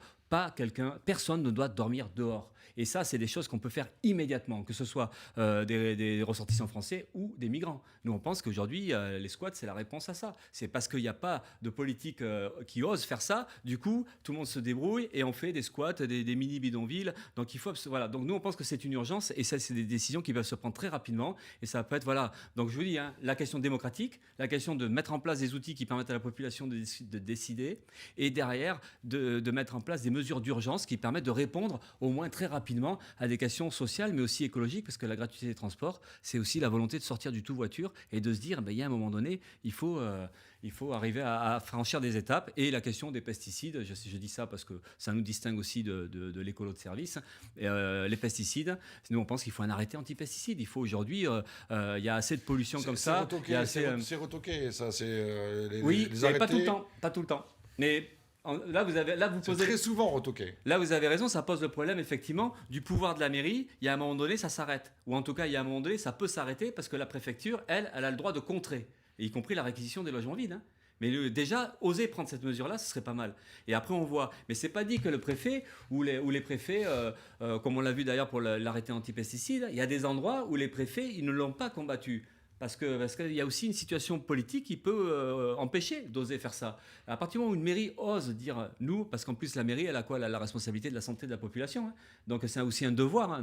B: personne ne doit dormir dehors. Et ça, c'est des choses qu'on peut faire immédiatement, que ce soit des ressortissants français ou des migrants. Nous, on pense qu'aujourd'hui, les squats, c'est la réponse à ça. C'est parce qu'il n'y a pas de politique qui ose faire ça. Du coup, tout le monde se débrouille et on fait des squats, des mini bidonvilles. Donc, voilà. Donc, nous, on pense que c'est une urgence et ça, c'est des décisions qui peuvent se prendre très rapidement. Et ça peut être, voilà. Donc, je vous dis, la question démocratique, la question de mettre en place des outils qui permettent à la population de décider et derrière, de mettre en place des mesures d'urgence qui permettent de répondre au moins très rapidement à des questions sociales mais aussi écologiques, parce que la gratuité des transports, c'est aussi la volonté de sortir du tout voiture et de se dire, il y a un moment donné, il faut arriver à franchir des étapes. Et la question des pesticides, je dis ça parce que ça nous distingue aussi de l'écolo de service. Les pesticides, nous on pense qu'il faut un arrêté anti-pesticides. Il faut aujourd'hui, il y a assez de pollution comme ça.
A: C'est retoqué, ça.
B: Oui,
A: les
B: mais
A: arrêtés,
B: pas tout le temps. Mais là, vous
A: c'est
B: posez...
A: très souvent retoqué.
B: Là, vous avez raison, ça pose le problème, effectivement, du pouvoir de la mairie. Il y a un moment donné, ça s'arrête. Ou en tout cas, il y a un moment donné, ça peut s'arrêter parce que la préfecture, elle a le droit de contrer, et y compris la réquisition des logements vides. Mais déjà, oser prendre cette mesure-là, ce serait pas mal. Et après, on voit. Mais c'est pas dit que le préfet ou les préfets, comme on l'a vu d'ailleurs pour l'arrêté anti-pesticides, il y a des endroits où les préfets, ils ne l'ont pas combattu. Parce qu'il y a aussi une situation politique qui peut empêcher d'oser faire ça. À partir du moment où une mairie ose dire nous, parce qu'en plus la mairie, elle a quoi? Elle a la responsabilité de la santé de la population. Donc c'est aussi un devoir,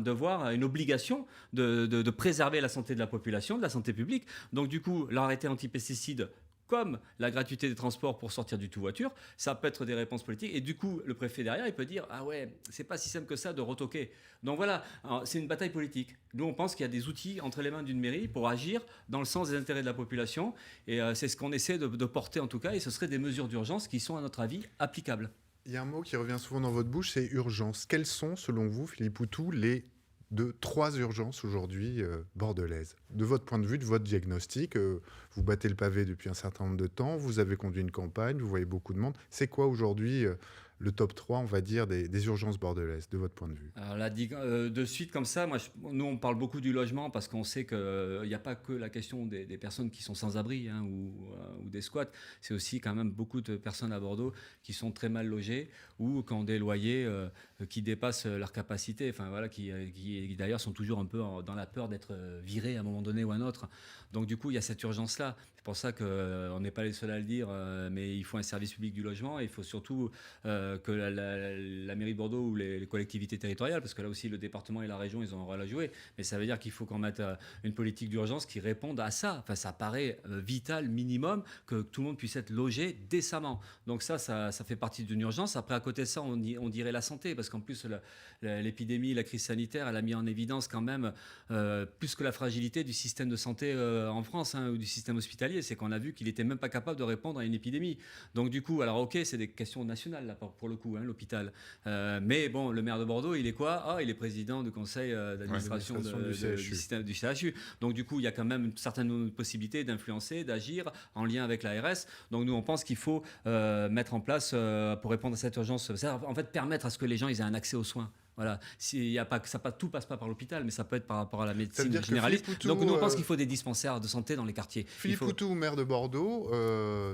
B: une obligation de préserver la santé de la population, de la santé publique. Donc du coup, l'arrêté anti-pesticides, comme la gratuité des transports pour sortir du tout voiture, ça peut être des réponses politiques. Et du coup, le préfet derrière, il peut dire ah ouais, c'est pas si simple que ça de retoquer. Donc voilà, c'est une bataille politique. Nous, on pense qu'il y a des outils entre les mains d'une mairie pour agir dans le sens des intérêts de la population. Et c'est ce qu'on essaie de porter en tout cas. Et ce seraient des mesures d'urgence qui sont, à notre avis, applicables.
C: Il y a un mot qui revient souvent dans votre bouche, c'est urgence. Quelles sont, selon vous, Philippe Poutou, les 3 urgences aujourd'hui bordelaises? De votre point de vue, de votre diagnostic, vous battez le pavé depuis un certain nombre de temps, vous avez conduit une campagne, vous voyez beaucoup de monde. C'est quoi aujourd'hui le top 3, on va dire, des urgences bordelaises, de votre point de vue?
B: Alors là, de suite comme ça, nous on parle beaucoup du logement parce qu'on sait qu'il n'y a pas que la question des personnes qui sont sans abri ou des squats. C'est aussi quand même beaucoup de personnes à Bordeaux qui sont très mal logées ou qui ont des loyers qui dépassent leur capacité, enfin, voilà, qui d'ailleurs sont toujours un peu dans la peur d'être virés à un moment donné ou à un autre. Donc du coup, il y a cette urgence-là. C'est pour ça qu'on n'est pas les seuls à le dire, mais il faut un service public du logement. Et il faut surtout que la mairie de Bordeaux ou les collectivités territoriales, parce que là aussi le département et la région, ils ont un rôle à jouer. Mais ça veut dire qu'il faut qu'on mette une politique d'urgence qui réponde à ça. Enfin, ça paraît vital, minimum, que tout le monde puisse être logé décemment. Donc ça fait partie d'une urgence. Après, à côté de ça, on dirait la santé, parce qu'en plus, l'épidémie, la crise sanitaire, elle a mis en évidence quand même plus que la fragilité du système de santé en France ou du système hospitalier. C'est qu'on a vu qu'il n'était même pas capable de répondre à une épidémie. Donc du coup, alors ok, c'est des questions nationales là, pour le coup, hein, l'hôpital. Mais bon, le maire de Bordeaux, il est quoi? Il est président du conseil d'administration du CHU. Donc du coup, il y a quand même une certaine possibilité d'influencer, d'agir en lien avec l'ARS. Donc nous, on pense qu'il faut mettre en place, pour répondre à cette urgence, en fait, permettre à ce que les gens ils aient un accès aux soins. Voilà, tout passe pas par l'hôpital, mais ça peut être par rapport à la médecine généraliste. Donc nous, on pense qu'il faut des dispensaires de santé dans les quartiers.
C: Philippe Poutou, maire de Bordeaux,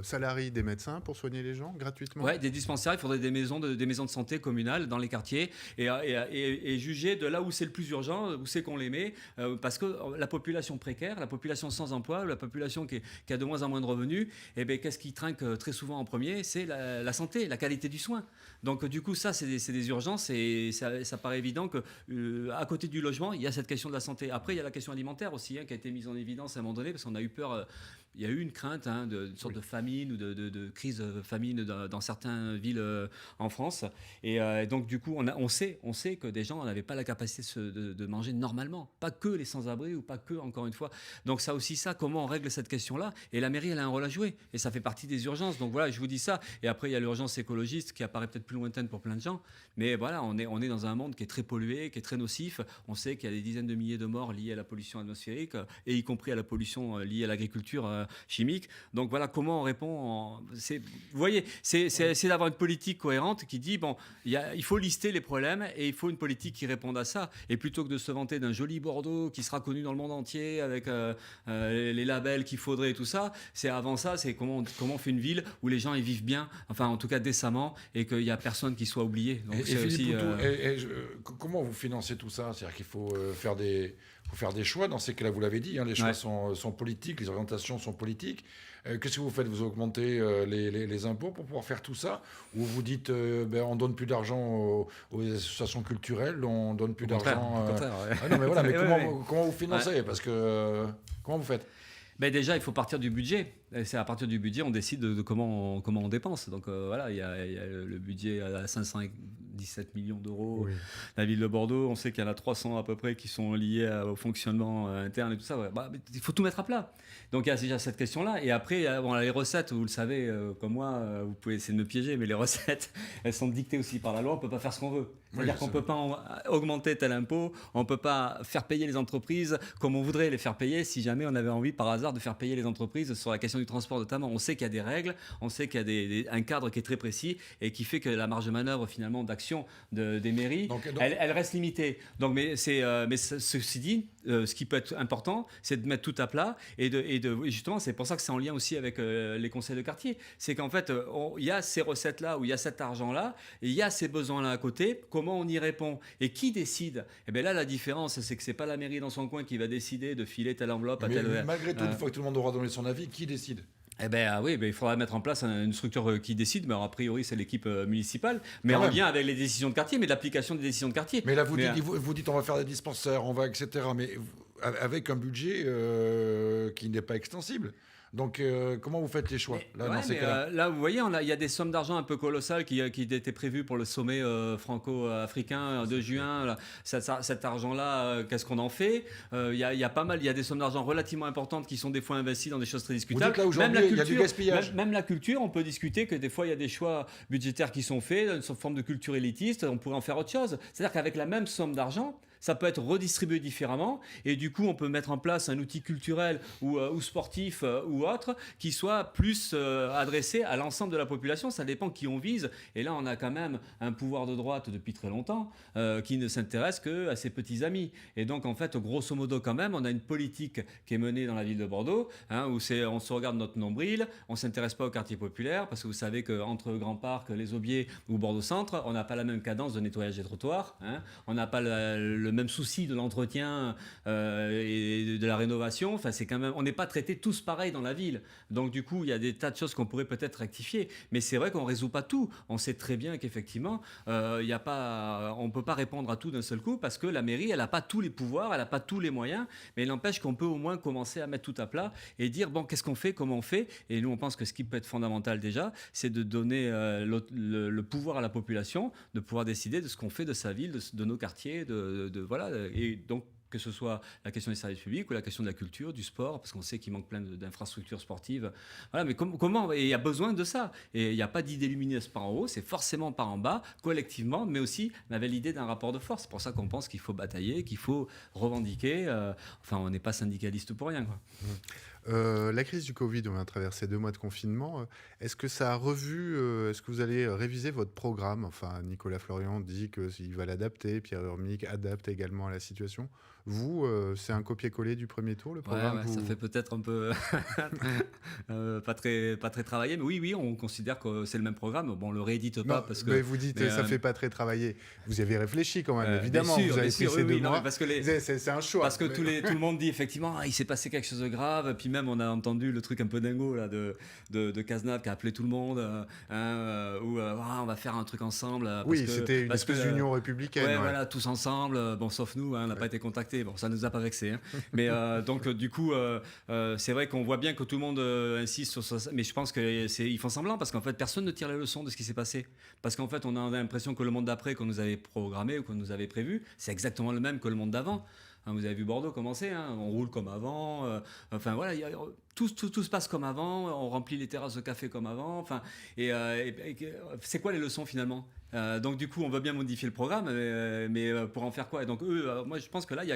C: salarie des médecins pour soigner les gens gratuitement.
B: Ouais, des dispensaires. Il faudrait des maisons de santé communales dans les quartiers et juger de là où c'est le plus urgent, où c'est qu'on les met, parce que la population précaire, la population sans emploi, la population qui a de moins en moins de revenus, qu'est-ce qui trinque très souvent en premier? C'est la santé, la qualité du soin. Donc du coup, ça, c'est des urgences et ça paraît évident qu'à côté du logement, il y a cette question de la santé. Après, il y a la question alimentaire aussi, qui a été mise en évidence à un moment donné, parce qu'on a eu peur, il y a eu une crainte d'une sorte de famine ou de crise famine dans certaines villes en France. Et donc, du coup, on sait que des gens n'avaient pas la capacité de manger normalement. Pas que les sans-abri ou pas que, encore une fois. Donc, comment on règle cette question-là? Et la mairie, elle a un rôle à jouer. Et ça fait partie des urgences. Donc, voilà, je vous dis ça. Et après, il y a l'urgence écologiste qui apparaît peut-être plus lointaine pour plein de gens. Mais voilà, on est dans un monde qui est très pollué, qui est très nocif. On sait qu'il y a des dizaines de milliers de morts liées à la pollution atmosphérique et y compris à la pollution liée à l'agriculture chimique. Donc voilà comment on répond. Vous voyez, c'est d'avoir une politique cohérente qui dit il faut lister les problèmes et il faut une politique qui réponde à ça. Et plutôt que de se vanter d'un joli Bordeaux qui sera connu dans le monde entier avec les labels qu'il faudrait et tout ça, c'est comment on fait une ville où les gens y vivent bien, enfin en tout cas décemment, et qu'il n'y a personne qui soit oublié. Donc,
A: et Philippe Poutou, comment vous financez tout ça? C'est-à-dire qu'il faut faire des choix. Dans ces cas-là, vous l'avez dit, les choix sont politiques, les orientations sont politiques. Qu'est-ce que vous faites? Vous augmentez les impôts pour pouvoir faire tout ça? Ou vous dites, on donne plus d'argent aux associations culturelles, on donne plus d'argent... non, mais voilà, mais comment vous financez? Parce que comment vous faites?
B: Déjà, il faut partir du budget. Et c'est à partir du budget, on décide de comment on dépense. Donc voilà, il y a le budget à 517 millions d'euros. Oui. La ville de Bordeaux, on sait qu'il y en a 300 à peu près qui sont liés au fonctionnement interne et tout ça. Ouais. Il faut tout mettre à plat. Donc il y a déjà cette question-là. Et après, les recettes, vous le savez, comme moi, vous pouvez essayer de me piéger, mais les recettes, elles sont dictées aussi par la loi. On ne peut pas faire ce qu'on veut. C'est-à-dire qu'on ne peut pas augmenter tel impôt, on ne peut pas faire payer les entreprises comme on voudrait les faire payer si jamais on avait envie par hasard de faire payer les entreprises sur la question du transport notamment. On sait qu'il y a des règles, on sait qu'il y a un cadre qui est très précis et qui fait que la marge de manœuvre finalement d'action des mairies, elle reste limitée. Donc, mais ceci dit, ce qui peut être important, c'est de mettre tout à plat et justement, c'est pour ça que c'est en lien aussi avec les conseils de quartier. C'est qu'en fait, il y a ces recettes-là, où il y a cet argent-là, et il y a ces besoins-là à côté. Comment on y répond? Et qui décide? Et bien là, la différence, c'est que c'est pas la mairie dans son coin qui va décider de filer telle enveloppe à telle...
A: Malgré tout, une fois que tout le monde aura donné son avis, qui décide?
B: Il faudra mettre en place une structure qui décide, mais alors, a priori c'est l'équipe municipale, mais en lien avec les décisions de quartier, mais l'application des décisions de quartier.
A: Mais là vous dites on va faire des dispensaires, on va etc. Mais avec un budget qui n'est pas extensible. Donc, comment vous faites les choix
B: là, vous voyez, il y a des sommes d'argent un peu colossales qui étaient prévues pour le sommet franco-africain de juin. Là. Cet argent-là, qu'est-ce qu'on en fait? Il y a pas mal, il y a des sommes d'argent relativement importantes qui sont des fois investies dans des choses très discutables.
A: Vous dites là aujourd'hui, il y a du gaspillage.
B: Même la culture, on peut discuter que des fois, il y a des choix budgétaires qui sont faits, une forme de culture élitiste, on pourrait en faire autre chose. C'est-à-dire qu'avec la même somme d'argent, ça peut être redistribué différemment et du coup on peut mettre en place un outil culturel ou sportif ou autre qui soit plus adressé à l'ensemble de la population. Ça dépend qui on vise et là on a quand même un pouvoir de droite depuis très longtemps qui ne s'intéresse qu'à ses petits amis et donc en fait grosso modo quand même on a une politique qui est menée dans la ville de Bordeaux où on se regarde notre nombril, on ne s'intéresse pas au quartier populaire parce que vous savez qu'entre Grand Parc, les Aubiers ou Bordeaux Centre on n'a pas la même cadence de nettoyage des trottoirs, on n'a pas le même souci de l'entretien et de la rénovation. Enfin, c'est quand même, on n'est pas traités tous pareil dans la ville. Donc du coup, il y a des tas de choses qu'on pourrait peut-être rectifier. Mais c'est vrai qu'on ne résout pas tout. On sait très bien qu'effectivement, on ne peut pas répondre à tout d'un seul coup parce que la mairie, elle n'a pas tous les pouvoirs, elle n'a pas tous les moyens. Mais il n'empêche qu'on peut au moins commencer à mettre tout à plat et dire, qu'est-ce qu'on fait, comment on fait? Et nous, on pense que ce qui peut être fondamental déjà, c'est de donner le pouvoir à la population, de pouvoir décider de ce qu'on fait de sa ville, de nos quartiers, voilà. Et donc, que ce soit la question des services publics ou la question de la culture, du sport, parce qu'on sait qu'il manque plein d'infrastructures sportives. Voilà, mais comment et il y a besoin de ça. Et il n'y a pas d'idée lumineuse par en haut, c'est forcément par en bas, collectivement, mais aussi on avait l'idée d'un rapport de force. C'est pour ça qu'on pense qu'il faut batailler, qu'il faut revendiquer. Enfin, on n'est pas syndicaliste pour rien, quoi.
C: La crise du Covid, on vient de traverser 2 mois de confinement. Est-ce que ça a revu, est-ce que vous allez réviser votre programme? Enfin, Nicolas Florian dit qu'il va l'adapter, Pierre Urmic adapte également à la situation. Vous, c'est un copier-coller du premier tour, le programme?
B: Ça fait peut-être un peu pas très travaillé, mais oui, on considère que c'est le même programme. Bon, on le réédite pas
C: Non,
B: parce que.
C: mais vous dites ça fait pas très travailler. Vous avez réfléchi quand même, évidemment.
B: Bien sûr,
C: vous avez pris ces 2
B: non,
C: mois.
B: parce que
C: C'est un choix.
B: Parce que tout le monde dit effectivement, il s'est passé quelque chose de grave. Puis même, on a entendu le truc un peu dingo là, de Cazenave qui a appelé tout le monde, on va faire un truc ensemble.
C: Oui, c'était une espèce d'union républicaine.
B: Ouais, voilà, tous ensemble. Bon, sauf nous, on n'a pas été contactés. Bon, ça nous a pas vexé. Mais donc, du coup, c'est vrai qu'on voit bien que tout le monde insiste sur ça. Mais je pense qu'ils font semblant parce qu'en fait, personne ne tire les leçons de ce qui s'est passé. Parce qu'en fait, on a l'impression que le monde d'après qu'on nous avait programmé ou qu'on nous avait prévu, c'est exactement le même que le monde d'avant. Vous avez vu Bordeaux commencer, on roule comme avant. Enfin voilà, tout se passe comme avant. On remplit les terrasses de café comme avant. Enfin, et c'est quoi les leçons finalement? Donc du coup, on veut bien modifier le programme, mais pour en faire quoi? Et donc moi je pense que là, il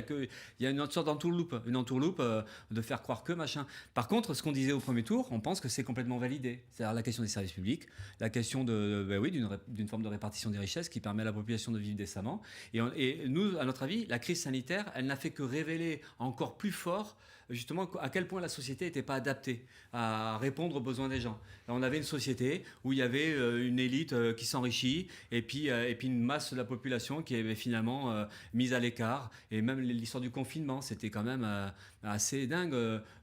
B: y a une sorte d'entourloupe, de faire croire que machin. Par contre, ce qu'on disait au premier tour, on pense que c'est complètement validé. C'est-à-dire la question des services publics, la question d'une forme de répartition des richesses qui permet à la population de vivre décemment. Et nous, à notre avis, la crise sanitaire, elle n'a fait que révéler encore plus fort justement à quel point la société n'était pas adaptée à répondre aux besoins des gens. On avait une société où il y avait une élite qui s'enrichit et puis une masse de la population qui est finalement mise à l'écart. Et même l'histoire du confinement, c'était quand même assez dingue,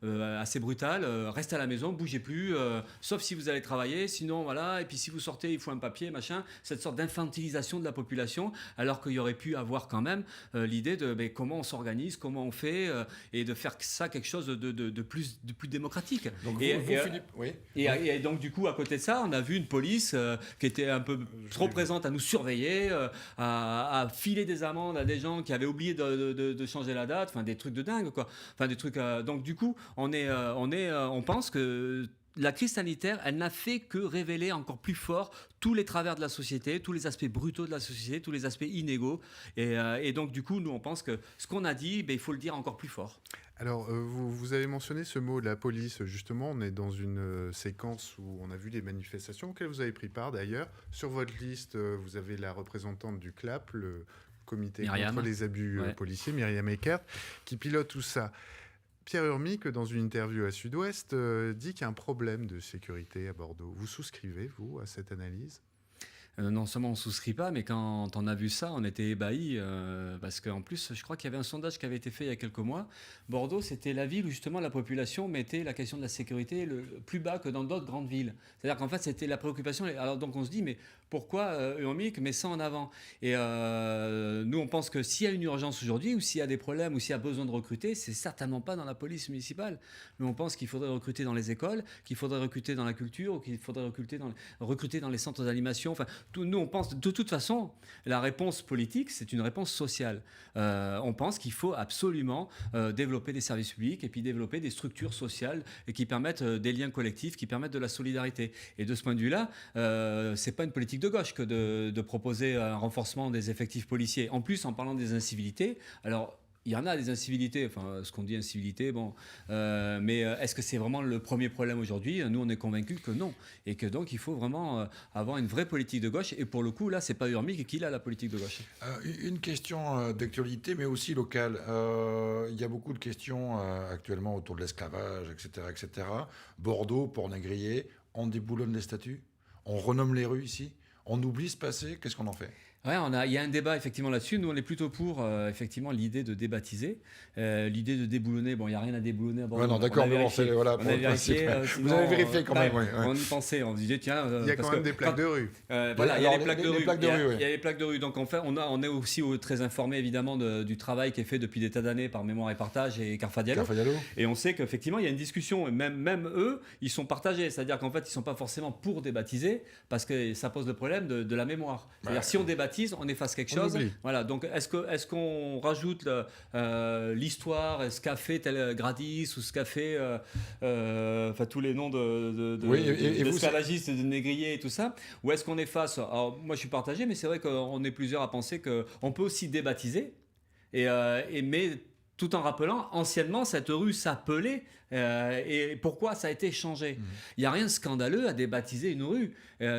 B: assez brutal. Restez à la maison, bougez plus, sauf si vous allez travailler, sinon voilà. Et puis si vous sortez, il faut un papier, machin. Cette sorte d'infantilisation de la population, alors qu'il y aurait pu avoir quand même l'idée de comment on s'organise, comment on fait, et de faire ça quelque chose de plus démocratique.
A: Donc Philippe, oui.
B: Et donc du coup, à côté de ça, on a vu une police qui était un peu trop présente à nous surveiller, à filer des amendes à des gens qui avaient oublié de changer la date, enfin des trucs de dingue quoi. Enfin des trucs. Donc du coup, on pense que la crise sanitaire, elle n'a fait que révéler encore plus fort tous les travers de la société, tous les aspects brutaux de la société, tous les aspects inégaux. Et donc, du coup, nous, on pense que ce qu'on a dit, il faut le dire encore plus fort.
C: Alors, vous avez mentionné ce mot, la police. Justement, on est dans une séquence où on a vu des manifestations auxquelles vous avez pris part d'ailleurs. Sur votre liste, vous avez la représentante du CLAP, le comité contre les abus policiers, Myriam Eckert, qui pilote tout ça. Pierre Urmic, dans une interview à Sud-Ouest, dit qu'il y a un problème de sécurité à Bordeaux. Vous souscrivez, vous, à cette analyse ?
B: Non seulement on ne souscrit pas, mais quand on a vu ça, on était ébahis. Parce qu'en plus, je crois qu'il y avait un sondage qui avait été fait il y a quelques mois. Bordeaux, c'était la ville où justement la population mettait la question de la sécurité le plus bas que dans d'autres grandes villes. C'est-à-dire qu'en fait, c'était la préoccupation. Alors donc on se dit, mais pourquoi Urmic met ça en avant? Et nous, on pense que s'il y a une urgence aujourd'hui, ou s'il y a des problèmes, ou s'il y a besoin de recruter, c'est certainement pas dans la police municipale. Mais on pense qu'il faudrait recruter dans les écoles, qu'il faudrait recruter dans la culture, ou qu'il faudrait recruter dans les centres d'animation. Enfin, nous, on pense, de toute façon, la réponse politique, c'est une réponse sociale. On pense qu'il faut absolument développer des services publics et puis développer des structures sociales et qui permettent des liens collectifs, qui permettent de la solidarité. Et de ce point de vue-là, c'est pas une politique de gauche que de proposer un renforcement des effectifs policiers. En plus, en parlant des incivilités, alors il y en a des incivilités, enfin ce qu'on dit incivilités, bon, mais est-ce que c'est vraiment le premier problème aujourd'hui? Nous, on est convaincus que non, et que donc il faut vraiment avoir une vraie politique de gauche. Et pour le coup, là, c'est pas Urmic qui a la politique de gauche.
A: Une question d'actualité, mais aussi locale. Il y a beaucoup de questions actuellement autour de l'esclavage, etc., etc. Bordeaux, Port-Négrier, on déboulonne les statues, on renomme les rues ici, on oublie ce passé. Qu'est-ce qu'on en fait?
B: Ouais, il y a un débat effectivement là-dessus. Nous, on est plutôt pour effectivement l'idée de débaptiser, l'idée de déboulonner. Bon, il n'y a rien à déboulonner.
A: Ouais, non, d'accord, mais voilà,
B: on a vérifié,
A: vous avez vérifié quand même.
B: On y pensait, on se disait tiens.
C: Il y a quand même des plaques de rue.
B: Voilà, il y a les plaques de rue.
A: Il
B: y a les plaques de rue. Donc en fait, on est aussi très informé évidemment du travail qui est fait depuis des tas d'années par Mémoire et Partage et Carfa Diallo. Et on sait qu'effectivement, il y a une discussion. Et même eux, ils sont partagés. C'est-à-dire qu'en fait, ils ne sont pas forcément pour débaptiser parce que ça pose le problème de la mémoire. C'est-à-dire si on débaptise, débaptise, on efface quelque
C: On
B: chose.
C: oublie.
B: Voilà, donc est-ce qu'on rajoute l'histoire, ce qu'a fait tel Gradis ou ce qu'a fait enfin, tous les noms
A: Oui, et vous,
B: d'esclavagistes, de négriers et tout ça, ou est-ce qu'on efface? Alors moi je suis partagé, mais c'est vrai qu'on est plusieurs à penser qu'on peut aussi débaptiser, mais tout en rappelant, anciennement, cette rue s'appelait, et pourquoi ça a été changé. Il n'y a rien de scandaleux à débaptiser une rue.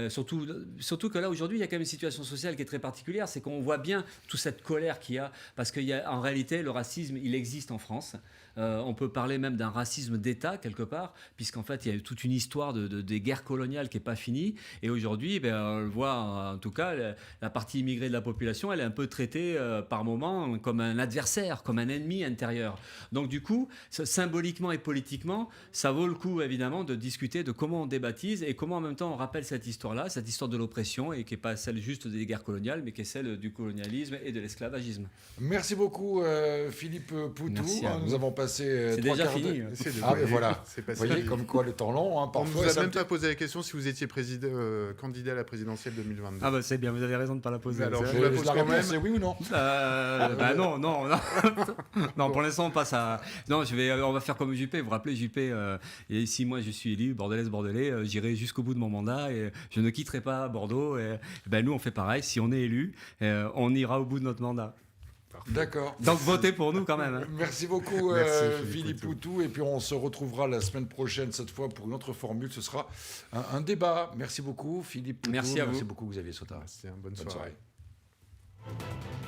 B: Surtout que là, aujourd'hui, il y a quand même une situation sociale qui est très particulière, c'est qu'on voit bien toute cette colère qu'il y a, parce qu'en réalité, le racisme, il existe en France. On peut parler même d'un racisme d'État, quelque part, puisqu'en fait, il y a eu toute une histoire des guerres coloniales qui n'est pas finie. Et aujourd'hui, on le voit, en tout cas, la partie immigrée de la population, elle est un peu traitée par moments comme un adversaire, comme un ennemi intérieur. Donc du coup, symboliquement et politiquement, ça vaut le coup, évidemment, de discuter de comment on débaptise et comment en même temps on rappelle cette histoire-là, cette histoire de l'oppression, et qui n'est pas celle juste des guerres coloniales, mais qui est celle du colonialisme et de l'esclavagisme.
A: merci beaucoup Philippe Poutou.
B: Merci à vous.
A: Nous avons passé
B: C'est
A: trois
B: déjà
A: quarts
B: fini.
A: d'heure.
C: C'est
A: Ah, mais voilà.
C: C'est
A: Vous
C: passé
A: voyez
C: vite.
A: comme quoi le temps long, hein,
C: On ne
A: parfois.
C: vous a
A: ça
C: même
A: me-
C: pas posé la question si vous étiez candidat à la présidentielle 2022.
B: Ah bah c'est bien, vous avez raison de ne pas la poser.
C: Mais alors,
B: C'est-
C: je vous la pose
A: La
C: quand
A: réponse,
C: même.
A: c'est oui ou non?
B: Bah non, non, non. Non, pour l'instant, on passe à. Non, on va faire comme Juppé. Vous vous rappelez, Juppé, et si moi je suis élu, bordelais, j'irai jusqu'au bout de mon mandat et je ne quitterai pas Bordeaux. Et, ben, nous, on fait pareil. Si on est élu, on ira au bout de notre mandat.
A: D'accord.
B: Donc, votez pour nous quand même. Hein.
A: Merci beaucoup
C: Merci,
A: Philippe
C: Poutou.
A: Poutou. Et puis on se retrouvera la semaine prochaine, cette fois, pour une autre formule. Ce sera un débat. Merci beaucoup Philippe Poutou.
B: Merci à vous.
A: Merci beaucoup Xavier Sotard.
C: Merci, bonne
A: Bonne
C: soirée.
A: soirée.